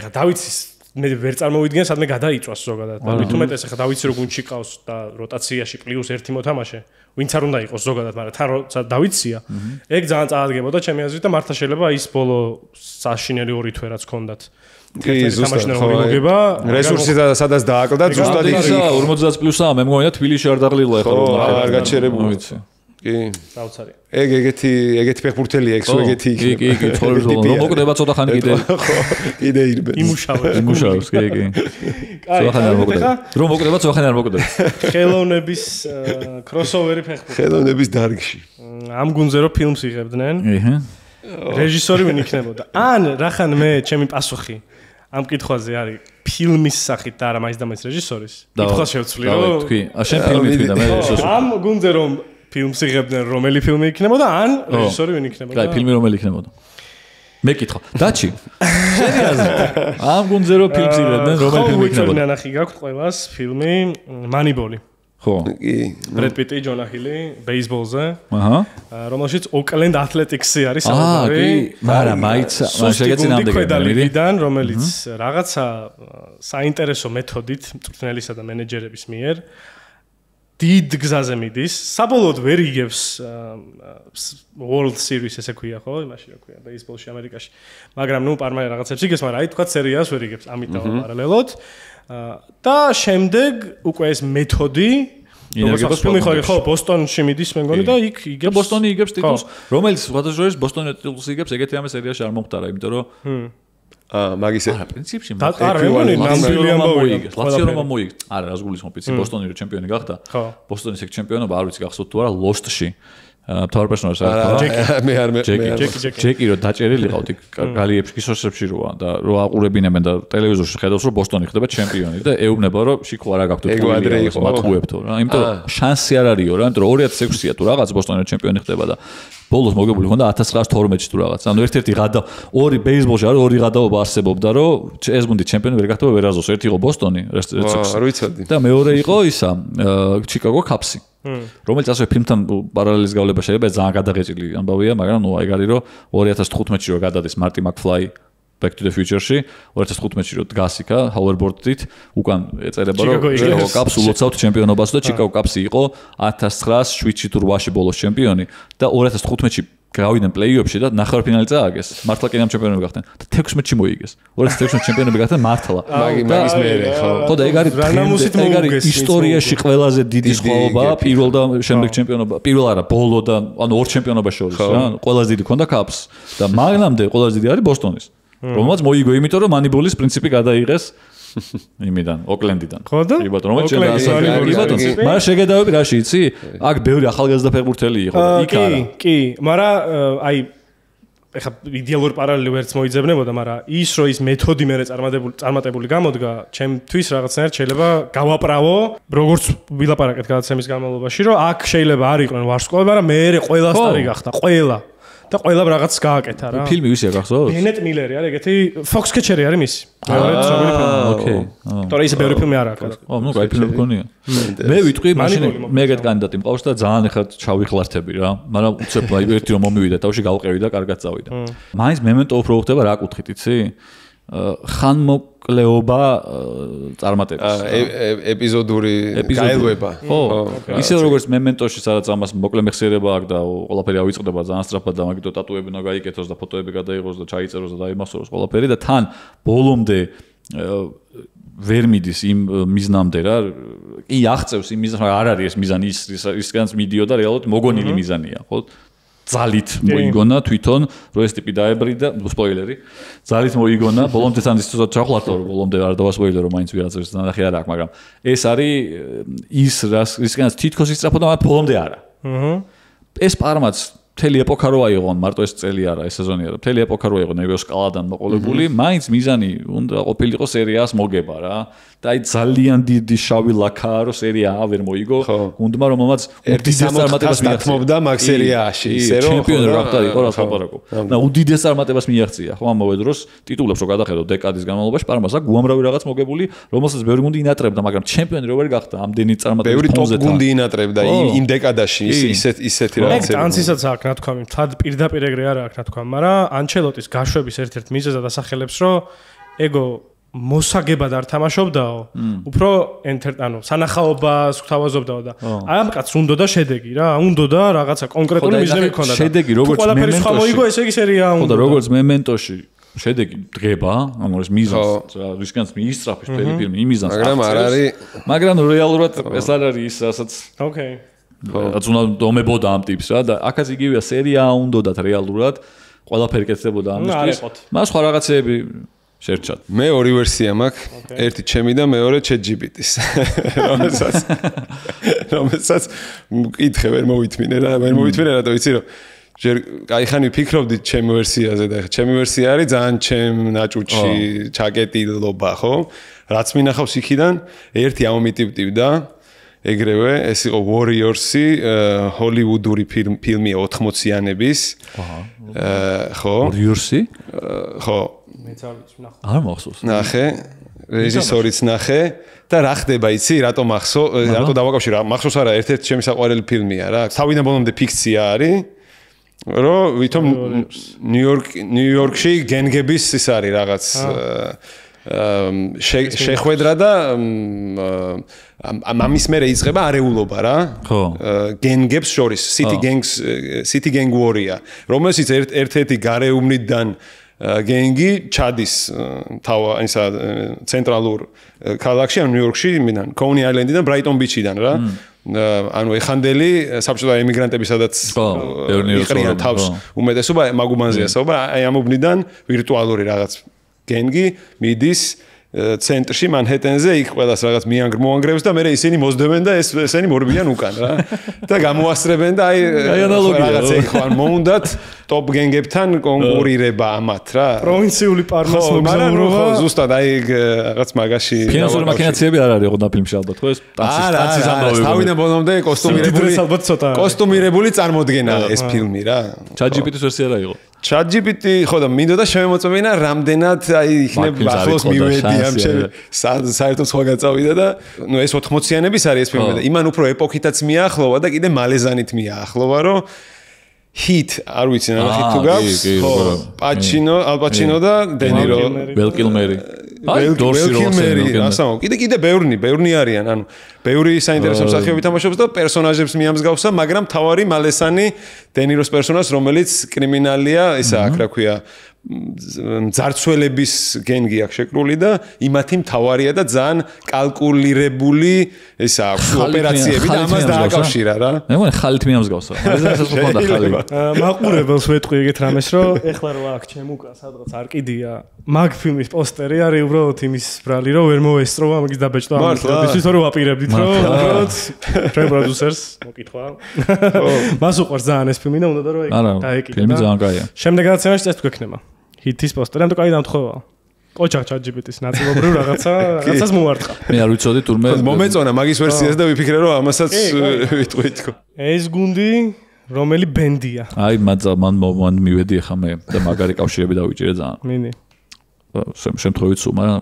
ეხლა დავიცის მე ვერ წარმოვიდგენ სადმე გადაიწვას ზოგადად. ამით უმეტეს ეხლა დავიცი რო გუნდში ყავს და როტაციაში პლუს 1 მოთამაშე, ვინც არ უნდა იყოს ზოგადად, მაგრამ თან როცა დავიცია, ეგ ძალიან წაადგებოდა ჩემი აზრით და მართლა შეიძლება ის ბოლო საშინელი 2 თვე რაც ჰქონდათ. კი ზუსტად რესურსი სადაც დააკლდა ზუსტად იქ 50 პლუსაა მე მგონია თბილისში არ დაღლილა ეხლა არ გაჩერებული კი საოცარი ეგეთი ფეხბურთელია ეგ სულ ეგეთი კი ცხოვრობს რომ მოკდება ცოტა ხანი კიდე კიდე ირბენ იმუშავებს კი ცოტა ხანი არ მოკდება რომ მოკდება ცოტა ხანი არ მოკდება ხელოვნების კროსოვერი ფეხბურთი ხელოვნების დარგში ამ გუნზე რო ფილმს იღებდნენ რეჟისორი ვინ იქნებოდა ან რახან მე ჩემი პასუხი ამ კითხვაზე არის ფილმის სახით და არა მაინც და მაინც რეჟისორის. კითხვა შევცვლი რომ თქვი, შენ ფილმი თქვი და მე რეჟისორი. ამ გუნდზე რომ ფილმს იღებდნენ რომელი ფილმი იქნებოდა ან რეჟისორი ვინ იქნებოდა? კაი, ფილმი რომელი იქნებოდა? მე კითხო. დაჩი. შენი აზრი. ამ გუნდზე რომ ფილმს იღებდნენ რომელი ფილმი იქნებოდა? მე ნახი გაქვთ ყველას ფილმი Moneyball. ხო. კი. Brad Pitt-ი, Jonah Hill-ი, ბეისბოლზე. აჰა. რომელშიც Oakland Athletics-ი არის საუბარი. კი, მაგრამ მაიცა, მან შეგეცინამდე გედალიდან, რომელიც რაღაცა საინტერესო მეთოდით მწვრთნელისა და მენეჯერების მიერ დიდ გზაზე მიდის. საბოლოოდ ვერ იგებს World Series ესე ქვია, ხო? იმაში რა ქვია, ბეისბოლში ამერიკაში. მაგრამ ნუ პარმაი რაღაცებს იგებს, მაგრამ აი თქვა სერიას ვერ იგებს, ამიტომ პარალელოდ. და შემდეგ უკვე ეს მეთოდი ინერგებას ხო ბოსტონში მიდის მე მგონი და იქ იგებს ბოსტონი იგებს ტიტულს რომელიც სხვადასხვა ბოსტონი ტიტულს იგებს ეგეთი ამას სერიაში არ მომხდარა იმიტომ რომ მაგის არა პრინციპში ლაციო რომ მოიგებს არა რას გულისხმობ იცი ბოსტონი რო ჩემპიონი გახდა ბოსტონის ეგ ჩემპიონობა არ ვიცი გახსოვთ თუ არა ლოსტში თავარ პერსონაჟს ჯეკი რო დაჭერილი ყავთ გალიებში კისოსებში როა და რო აყურებინებენ და ტელევიზორში ხედავს რომ ბოსტონი ხდება ჩემპიონი და ეუბნება რომ შიქო არა გაქვთ მატყუებთო რა იმიტომ რომ შანსი არ არისო რა იმიტომ რომ 2006-ია თუ რაღაც ბოსტონი ჩემპიონი ხდება და ბოლოს მოგებული ხონდა 1912-ში თუ რაღაც ანუ ერთ-ერთი ღადა ორი ბეისბოლში არის ორი ღადაობა არსებობდა რომ ეს გუნდი ჩემპიონი ვერ გახდება ვერაზოს ერთი იყო ბოსტონი და მეორე იყო ისა ჩიკაგო კაპსი რომელიც ასე ფილმთან პარალელის გავლება შეიძლება ძალიან გადაღეჭილი ამბავია მაგრამ ნუ აი გარი რომ 2015-ში რო გადადის მარტი მაკფლაი Back to the Future-ში 2015-ში რო დგას იქა ჰაუერბორდით უკან ეწერება რომ ჩიკაგო კაპს ულოცავთ ჩემპიონობას და ჩიკაგო კაპსი იყო 1907-ში თუ 8-ში ბოლოს ჩემპიონი და 2015-ში გავიდნენ პლეი-ოფში და ნახევარფინალი წააგეს მართლა კინამ ჩემპიონები გახდნენ და 16-ში მოიგეს 2016-ში ჩემპიონები გახდნენ მართლა მაგის მერე ხო და ეგ არის ისტორიაში ყველაზე დიდი სხვაობა პირველ და შემდეგ ჩემპიონობა პირველ არა ბოლო და ანუ ორ ჩემპიონობას შორის რა ყველაზე დიდი ქონდა კაპს და მაგნამდე ყველაზე დიდი არის ბოსტონის რომელმაც მოიგო იმიტომ რომ მანიბოლის პრინციპი გადაიღეს იმიდან ოკლენდიდან ხო და კი ბატონო რომელიც მაგრამ შეგედავები რაში იცი აქ ბევრი ახალგაზრდა ფეხბურთელი იყო და იქ არა კი მაგრამ აი ეხა იდეალური პარალელი ვერც მოიძებნებოდა მაგრამ ის რომ ის მეთოდი მე წარმატებული გამოდგა ჩემთვის რაღაცნაირად შეიძლება გავაправო როგორც ვილაპარაკეთ გადაცემის განმავლობაში რომ აქ შეიძლება არ იყვნენ ვარსკვლავები მაგრამ მე ყველას ტარი გახდა ყველა და ყველა რაღაც გააკეთა რა. ფილმი ვისია გახსოვს? ბენეტ მილერი არის ეგეთი Fox Catcher-ი არის მისი. მეორე ცნობილი ფილმი. ოკეი. თორე ის ბევრი ფილმი არ აქვს. ნუ კაი ფილმი გქონია. მე ვიტყვი მაშინ მე ეგეთ კანდიდატი მყავს და ძალიან ეხლა ჩავიხლართები რა. მაგრამ უცებ ერთი რომ მომივიდა თავში გავყევი და კარგად წავიდა. მაინც მემენტო უფრო ხდება რა კუთხით იცი? ხანმოკლეობა წარმატების ეპიზოდური გაელვება ხო ისე როგორც მემენტოში სადაც ამას მოკლე მეხსიერება აქვს და ყველაფერი ავიწყდება ძალიან სწრაფად და მაგითო ტატუები უნდა გაიკეთოს და ფოტოები გადაიღოს და ჩაიწეროს და დაიმახსოვროს ყველაფერი და თან ბოლომდე ვერ მიდის იმ მიზნამდე რა კი აღწევს იმ მიზანს არ არის ეს მიზანი ისგანს მიდიოდა რეალურად მოგონილი მიზანია ხო ძალით მოიგონა თვითონ რომ ეს ტიპი დაებრიდა სპოილერი ძალით მოიგონა ბოლომდე თან ის ჩახლართო რომ ბოლომდე არ დავასპოილერო მაინც ვიღაცას ნახე არ აქვს მაგრამ ეს არის ის რისგანაც თითქოს ისწრაფოდა მაგრამ ბოლომდე არა ეს პარმაც მთელი ეპოქა რო აიღონ მარტო ეს წელი არა ეს სეზონი არა მთელი ეპოქა რო აიღონ ეგრე სკალადან მოყოლებული მაინც მიზანი უნდა ყოფილიყო სერიას მოგება რა და აი ძალიან დიდი შავი ლაქაა რომ სერია ვერ მოიგო გუნდმა რომელმაც უდიდეს წარმატებას მიაღწია მაგ სერიაში ისე რომ ჩემპიონი რაფტარ იყო რა ლაპარაკო და უდიდეს წარმატებას მიაღწია ხო ამავე დროს ტიტულებს რო გადახედო დეკადის განმავლობაში პარმას აქვს უამრავი რაღაც მოგებული რომელსაც ბევრი გუნდი ინატრებდა მაგრამ ჩემპიონი რო ვერ გახდა ამდენი წარმატების ბევრი ტოპ გუნდი ინატრებდა იმ დეკადაში ისეთი რაღაცები განცესაც აქვს რა თქვა თად პირდაპირ ეგრე არა აქვს რა თქვა მაგრამ ანჩელოტის გაშვების ერთ-ერთ მიზეზად ასახელებს რომ ეგო მოსაგებად არ თამაშობდაო უფრო ანუ სანახაობას გვთავაზობდაო და აი ამ კაცს უნდა და შედეგი რა უნდა და რაღაცა კონკრეტული მიზნები ქონდა და შედეგი როგორც მემენტოში მოიგო ესე იგი სერია უნდა და როგორც მემენტოში შედეგი დღება ანუ ეს მიზანს რისკანს მიისწრაფის მთელი ფილმი იმ მიზანს მაგრამ არ არის მაგრამ რეალურად ეს არ არის ის რასაც ოკეი რაც უნდა დომებოდა ამ ტიპს რა და აქაც იგივეა სერია უნდათ რეალურად ყველაფერი კეთდებოდა ამისთვის მას სხვა რაღაცეები შერჩად. მე ორი ვერსია მაქვს, ერთი ჩემი და მეორე ChatGPT-ის. რომელსაც მკითხე ვერ მოვითმინე რა, რატო იცი რომ კაიხანი ვფიქრობდით ჩემი ვერსიაზე და ჩემი ვერსია არის ძალიან ჩემ ნაჭუჭში ჩაკეტილობა, ხო? რაც მინახავს იქიდან, ერთი ამომიტივტივდა, ეგრევე ეს იყო Warriors-ი, ჰოლივუდური ფილმი 80-იანების. ხო? Warriors-ი? ხო. მეც არ ვიცი, ნახე. არ მახსოვს. ნახე, რეჟისორიც ნახე და რა ხდება, იცი, რატო დავაკავშირა? მახსოვს არა, ერთ-ერთი ჩემი საყვარელი ფილმია რა. თავიდან ბოლომდე ფიქცია არის. რომ ვითომ ნიუ-იორკში გენგების ის არის რაღაც შეხვედრა და ამის მერე იწყება არეულობა რა. ხო. გენგებს შორის City Gang Warrior, რომელსაც ერთ-ერთი გარეუბნიდან გენგი ჩადის ისა ცენტრალურ ქალაქში, ან ნიუ-იორკში, მიდან Coney Island-დან Brighton Beach-დან რა. ანუ ეხანდელი საბჭოთა ემიგრანტები სადაც იყრიან თავს უმეტესობა მაგუმანზეა საუბარი, აი ამ უბნიდან ვირტუალური რაღაც გენგი მიდის ცენტრში მანჰეტენზე, იქ ყველას რაღაც მოანგრევს და მე ისინი მოსდებენ და ესენი მორბიან უკან რა და გამოასწრებენ და აი რაღაც ეხوان მოუნდათ ტოპ გენგებთან კონკურირება ამათ რა. პროვინციული პარმას მოგზაურობა. ხო, ზუსტად აი რაღაც მაგაში ფინანსური მაქინაციები არ არის ოღონდ ფილმში ალბათ, ხო ეს ტანცის ამბავი. თავიდან ბოლომდე კოსტუმირებული წარმოდგენა ეს ფილმი რა. ChatGPT-ის ვერსია რა იყო? ChatGPT ხო და მინდოდა შემოწმენა რამდენად აი იქნება ახლოს მივედი ამ საერთოდ სხვაგან წავიდა და ნუ ეს 80-იანების არის ეს ფილმი და იმან უფრო ეპოქითაც მიახლოვა და კიდე მალეზანით მიახლოვა რომ ჰიტ არ ვიცი რა ხით თუ გაქვს ხო ალ პაჩინო და დენირო վել კილმერი აი დორსი როლსი ასაო კიდე ბევრნი არიან ანუ ბევრი საინტერესო მსახიობი თამაშობს და პერსონაჟებს მიამსგავსა მაგრამ თავარი მალესანი დენიროს პერსონაჟს რომელიც კრიმინალია ისა აქ რა ქვია მძარცველების გენგი აქვს შეკრული და იმათი მთავარია და ძალიან კალკულირებული ისა აქვს ოპერაციები და ამას დააკავშირა რა. მე მგონი ხალით მიამსგავსა. ეს ხოდა ხალი. მაყურებელს ვეტყვი ეგეთ რამეს რომ ეხლა რო აქ ჩემ უკან სადღაც არ კიდია მაგ ფილმის პოსტერი არის უბრალოდ იმის ბრალი რომ ვერ მოესწროვა ამის დაბეჭდა ამისთვის რომ ვაპირებდით რომ უბრალოდ ჩვენ პროდიუსერს მოკითხვა. მას უყვარს ძალიან ეს ფილმი და უნდა რომ დაეკიდა. ფილმი ძალიან კაია. შემდეგ გადაცემაში წეს თქვექნება. ჰიტის პოსტერი, ამიტომ კაი დამთხოვაა. ოჩა ChatGPT-ის ნაწილობრივ რაღაცას მომარტყა. მე არ ვიცოდი თურმე მომეწონა მაგის ვერსიას და ვიფიქრე რომ ამასაც ვიტყვი თქო. ეს გუნდი რომელი ბენდია? აი მან მივედი ახლა მე და მაგარი კავშირები დავიჭირე ძალიან. მინი. შემთხვევით სულ, მაგრამ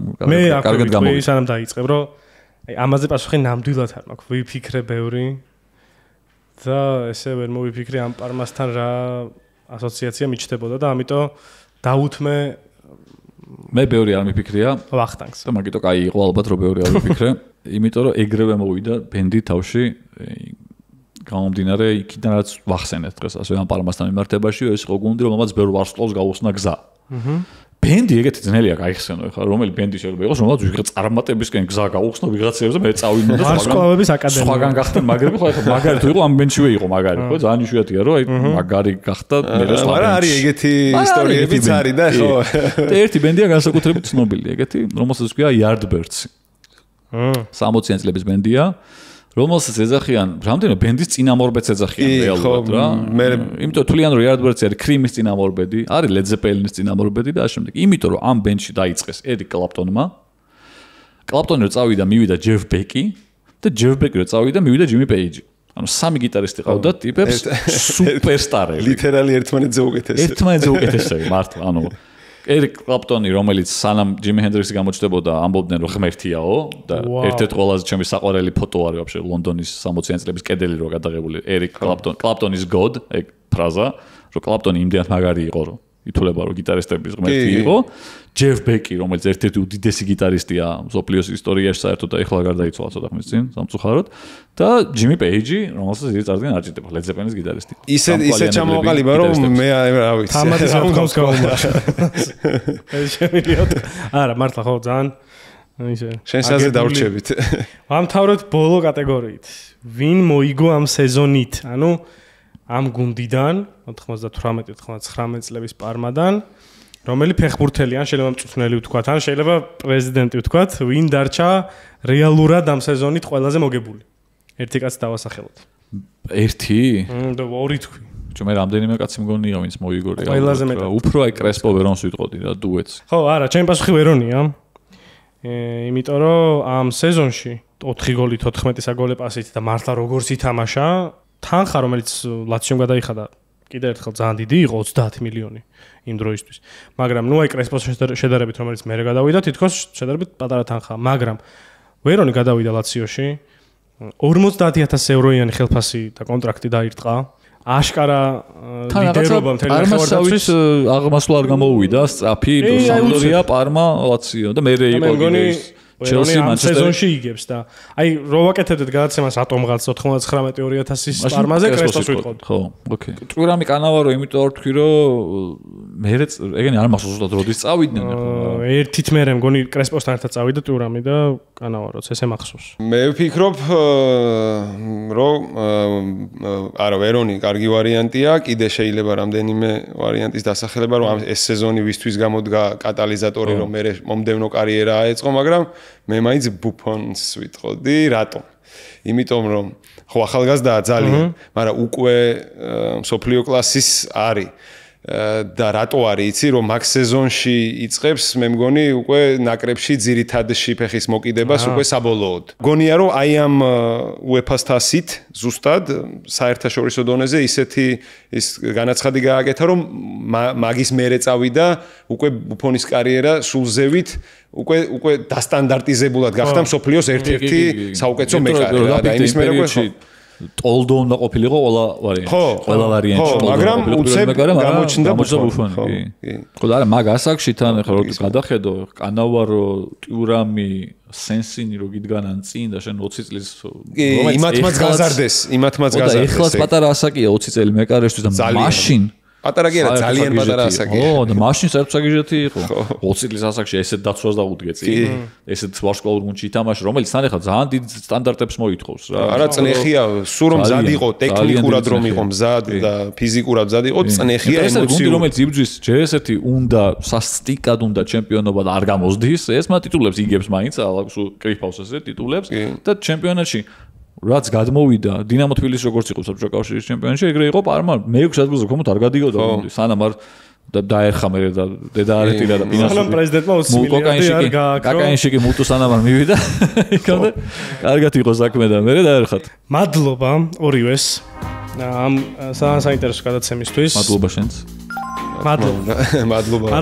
კარგად გამოვიდა. მე სანამ დაიწყებ რომ აი ამაზე პასუხი ნამდვილად არ მაქვს. ვიფიქრე ბევრი და ესე ვერ მოვიფიქრე ამ პარმასთან რა ასოციაცია მიჩნდებოდა და ამიტომ დაუთმე მე ბევრი არ მიფიქრია ვახტანგს და მაგიტო კაი იყო ალბათ რომ ბევრი არ მიფიქრე იმიტომ რომ ეგრევე მოვიდა ბენდი თავში გამომდინარე იქიდან რაც ვახსენეთ დღეს ასე ამ პარმასთან მიმართებაში ეს იყო გუნდი რომელმაც ბევრ ვარსკვლავს გაუხსნა გზა ბენდი ეგეთი ძნელია გაიხსენო ხა რომელი ბენდი შეიძლება იყოს რომელსაც ვიღა წარმატებისკენ გზა გაუხსნა ვიღაცებზე მე წავიდე და ვარსკვლავების აკადემია სხვაგან გახდნენ მაგარი ხო ახლა მაგარი თუ იყო ამ ბენჩივე იყო მაგარი ხო ძალიან იშვიათია რომ აი მაგარი გახდა მე რა არა არის ეგეთი ისტორიებიც არის და ხო და ერთი ბენდია განსაკუთრებით ცნობილი ეგეთი რომელსაც ქვია Yardbirds 60-იან წლების ბენდია რომელსაც ეძახიან რამდენი ბენდის წინამორბედს ეძახიან რეალურად რა იმიტომ თვლიან რომ Yardbirds არის Cream-ის წინამორბედი არის Led Zeppelin-ის წინამორბედი და ამავდროულად იმიტომ რომ ამ ბენდში დაიწყეს Eric Clapton-მა Clapton-ი წავიდა მივიდა Jeff Beck-ი და Jeff Beck-ი წავიდა მივიდა Jimmy Page ანუ სამი გიტარისტი ყავდათ ტიპებს სუპერსტარები ლიტერალი ერთმანეთზე უკეთესები მართლა ანუ Eric Clapton-ი რომელიც სანამ Jimi Hendrix-ი გამოჩნდებოდა ამბობდნენ რომ ღმერთიაო და ერთ-ერთი ყველაზე ჩემი საყვარელი ფოტო არის ვაფშე ლონდონის 60-იან წლების კედელი რო გადაღებული Eric Clapton is God ეგ ფრაზა რომ Clapton-ი იმდენად მაგარი იყო რომ ითვლება რომ გიტარისტების ღმერთი იყო Jeff Beck-ი რომელიც ერთ-ერთი უდიდესი გიტარისტია მსოფლიოს ისტორიაში საერთოდ და ეხლა გარდაიცვალა ცოტა ხნის წინ სამწუხაროდ და Jimmy Page-ი რომელსაც ის წარდგენ არ ჭირდება Led Zeppelin-ის გიტარისტი ისე ჩამოყალიბა რომ მე რა ვიცი თამადის აღდგომს გამომარჩა ეს შემიძლია არა მართლა ხო ძალიან ისე შენსაზე დავრჩებით ამთავრეთ ბოლო კატეგორიით ვინ მოიგო ამ სეზონით ანუ ამ გუნდიდან 98-99 წლების პარმადან რომელი ფეხბურთელი ან შეიძლება მწვრთნელი ვთქვათ ან შეიძლება პრეზიდენტი ვთქვათ ვინ დარჩა რეალურად ამ სეზონით ყველაზე მოგებული ერთი კაცი დავასახელოთ ერთი და ორი თქვი მე რამდენიმე კაცი მგონია, ვინც მოიგორია. ყველაზე მეტად. უფრო აი კრესპო ვერონს ვიტყოდი რა დუეტს. ხო, არა, ჩემი პასუხი ვერონია. იმიტომ რომ ამ სეზონში 4 გოლით 14 საგოლე პასით და მართლა როგორც ითამაშა, თანხა რომელიც ლაციომ გადაიხადა, კიდევ ერთხელ ძალიან დიდი იყო 30 მილიონი იმ დროისთვის. მაგრამ ნუ აი კრესპოს შედარებით რომელიც მერე გადავიდა, თითქოს შედარებით პატარა თანხა, მაგრამ ვერონი გადავიდა ლაციოში 50000 ევროიანი ხელფასი და კონტრაქტი დაირტყა. აშკარა ლიდერობა მთელი ნახევარდაცვის აღმასვლა არ გამოუვიდა, სწრაფი სამდორია, პარმა, ლაციო და მერე იყო ჩელსი მანჩესტერი სეზონში იგებს და აი რო ვაკეთებდეთ გადაცემას ატომღაც 99-2000-ის პარმაზე კრესპოს ვიტყოდ. ხო, ოკეი. ტურამი კანავარო იმიტომ არ თქვი რომ მერე ეგენი არ მახსოვს ზუსტად როდის წავიდნენ ხო. ერთით მერე მგონი კრესპოსთან ერთად წავიდა ტურამი და კანავაროც ესე მახსოვს. მე ვფიქრობ რომ არა ვერონი კარგი ვარიანტია, კიდე შეიძლება რამდენიმე ვარიანტის დასახელება რომ ეს სეზონი ვისთვის გამოდგა კატალიზატორი რომ მე მომდევნო კარიერა აეწყო, მაგრამ მე მაინც ბუფონს ვიტყოდი, რატომ? იმიტომ რომ ხო ახალგაზრდაა ძალიან, მაგრამ უკვე მსოფლიო კლასის არის. და რატო არის იცი რომ მაგ სეზონში იწყებს მე მგონი უკვე ნაკრებში ძირითადში ფეხის მოკიდებას უკვე საბოლოოდ. მგონია რომ აი ამ UEFA-ს თასით ზუსტად საერთაშორისო დონეზე ისეთი ის განაცხადი გააკეთა რომ მაგის მერე წავიდა უკვე ბუფონის კარიერა სულ ზევით უკვე დასტანდარტიზებულად გახდა მსოფლიოს ერთ-ერთი საუკეთესო მეკარე და იმის მერე ტოლდო უნდა ყოფილიყო ყველა ვარიანტი მაგრამ უცებ გამოჩნდა ბუფონი. ხო და არა მაგ ასაკში თან ახლა როგორც გადახედო კანავარო, ტიურამი, სენსინი რო გიდგანან წინ და შენ 20 წლის იმათმაც გაზარდეს. ეხლაც პატარა ასაკია 20 წელი მეკარეშთვის და მაშინ პატარა კი არა ძალიან პატარა ასაკია. ო და მაშინ საერთოდ საგიჟეთი იყო. 20 წლის ასაკში ესეთ დაცვას დაუდგე წინ. ესეთ ვარსკვლავურ გუნდში ითამაშე, რომელიც თან ახლა ძალიან დიდ სტანდარტებს მოითხოვს რა. არა წნეხია, სულ რომ მზად იყო, ტექნიკურად რომ იყო მზად და ფიზიკურად მზად იყო, წნეხია ემოციური. ეს გუნდი რომელიც იბრძვის ჯერ ესეთი უნდა სასტიკად უნდა ჩემპიონობა და არ გამოსდის, ეს მათ ტიტულებს იგებს მაინც, სულ კრიფავს ესე ტიტულებს და ჩემპიონატში რაც გადმოვიდა დინამო თბილისი როგორც იყო საბჭოთა კავშირის ჩემპიონატში, ეგრე იყო პარმა მე-6 ადგილზე ქომოთ არ გადიოდა გუნდი. სანამ არ დაერხა მე და დედა არეთირა და ფინანსური. სანამ პრეზიდენტმა 20 მილიონი არ გააკრო. კაკაინში კი მუტუ სანამ არ მივიდა. იქამდე კარგად იყო საქმე და მე დაერხათ. მადლობა ორივეს ამ საინტერესო გადაცემისთვის. მადლობა შენც. მადლობა.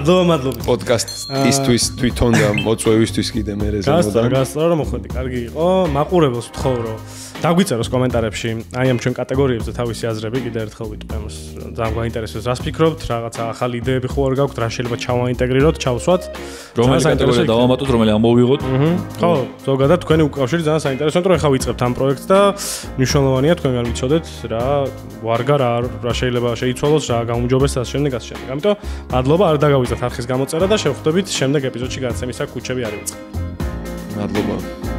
პოდკასტისთვის თვითონ და მოწვევისთვის კიდე მე ზემოდან. გასწორ რომ მოხვედი, კარგი იყო. მაყურებელს ვთხოვ რომ დაგვიწეროს კომენტარებში აი ამ ჩვენ კატეგორიებზე თავისი აზრები, კიდე ერთხელ ვიტყვი ამას. ძალიან გაინტერესებს რას ფიქრობთ, რაღაცა ახალი იდეები ხო არ გაქვთ, რა შეიძლება ჩავაინტეგრიროთ, ჩავსვათ. რომელი კატეგორია დავამატოთ, რომელი ამოვიღოთ. ხო, ზოგადად თქვენი უკავშირი ძალიან საინტერესოა, რომ ეხლა ვიწყებთ ამ პროექტს და მნიშვნელოვანია თქვენგან ვიცოდეთ რა ვარგა რა შეიძლება შეიცვალოს, რა გაუმჯობეს და შემდეგ ასე შემდეგ. ამიტომ მადლობა, არ დაგავიწყდეთ არხის გამოწერა და შევხვდებით შემდეგ ეპიზოდში გადაცემისა კუჩები არ იწყებ. მადლობა.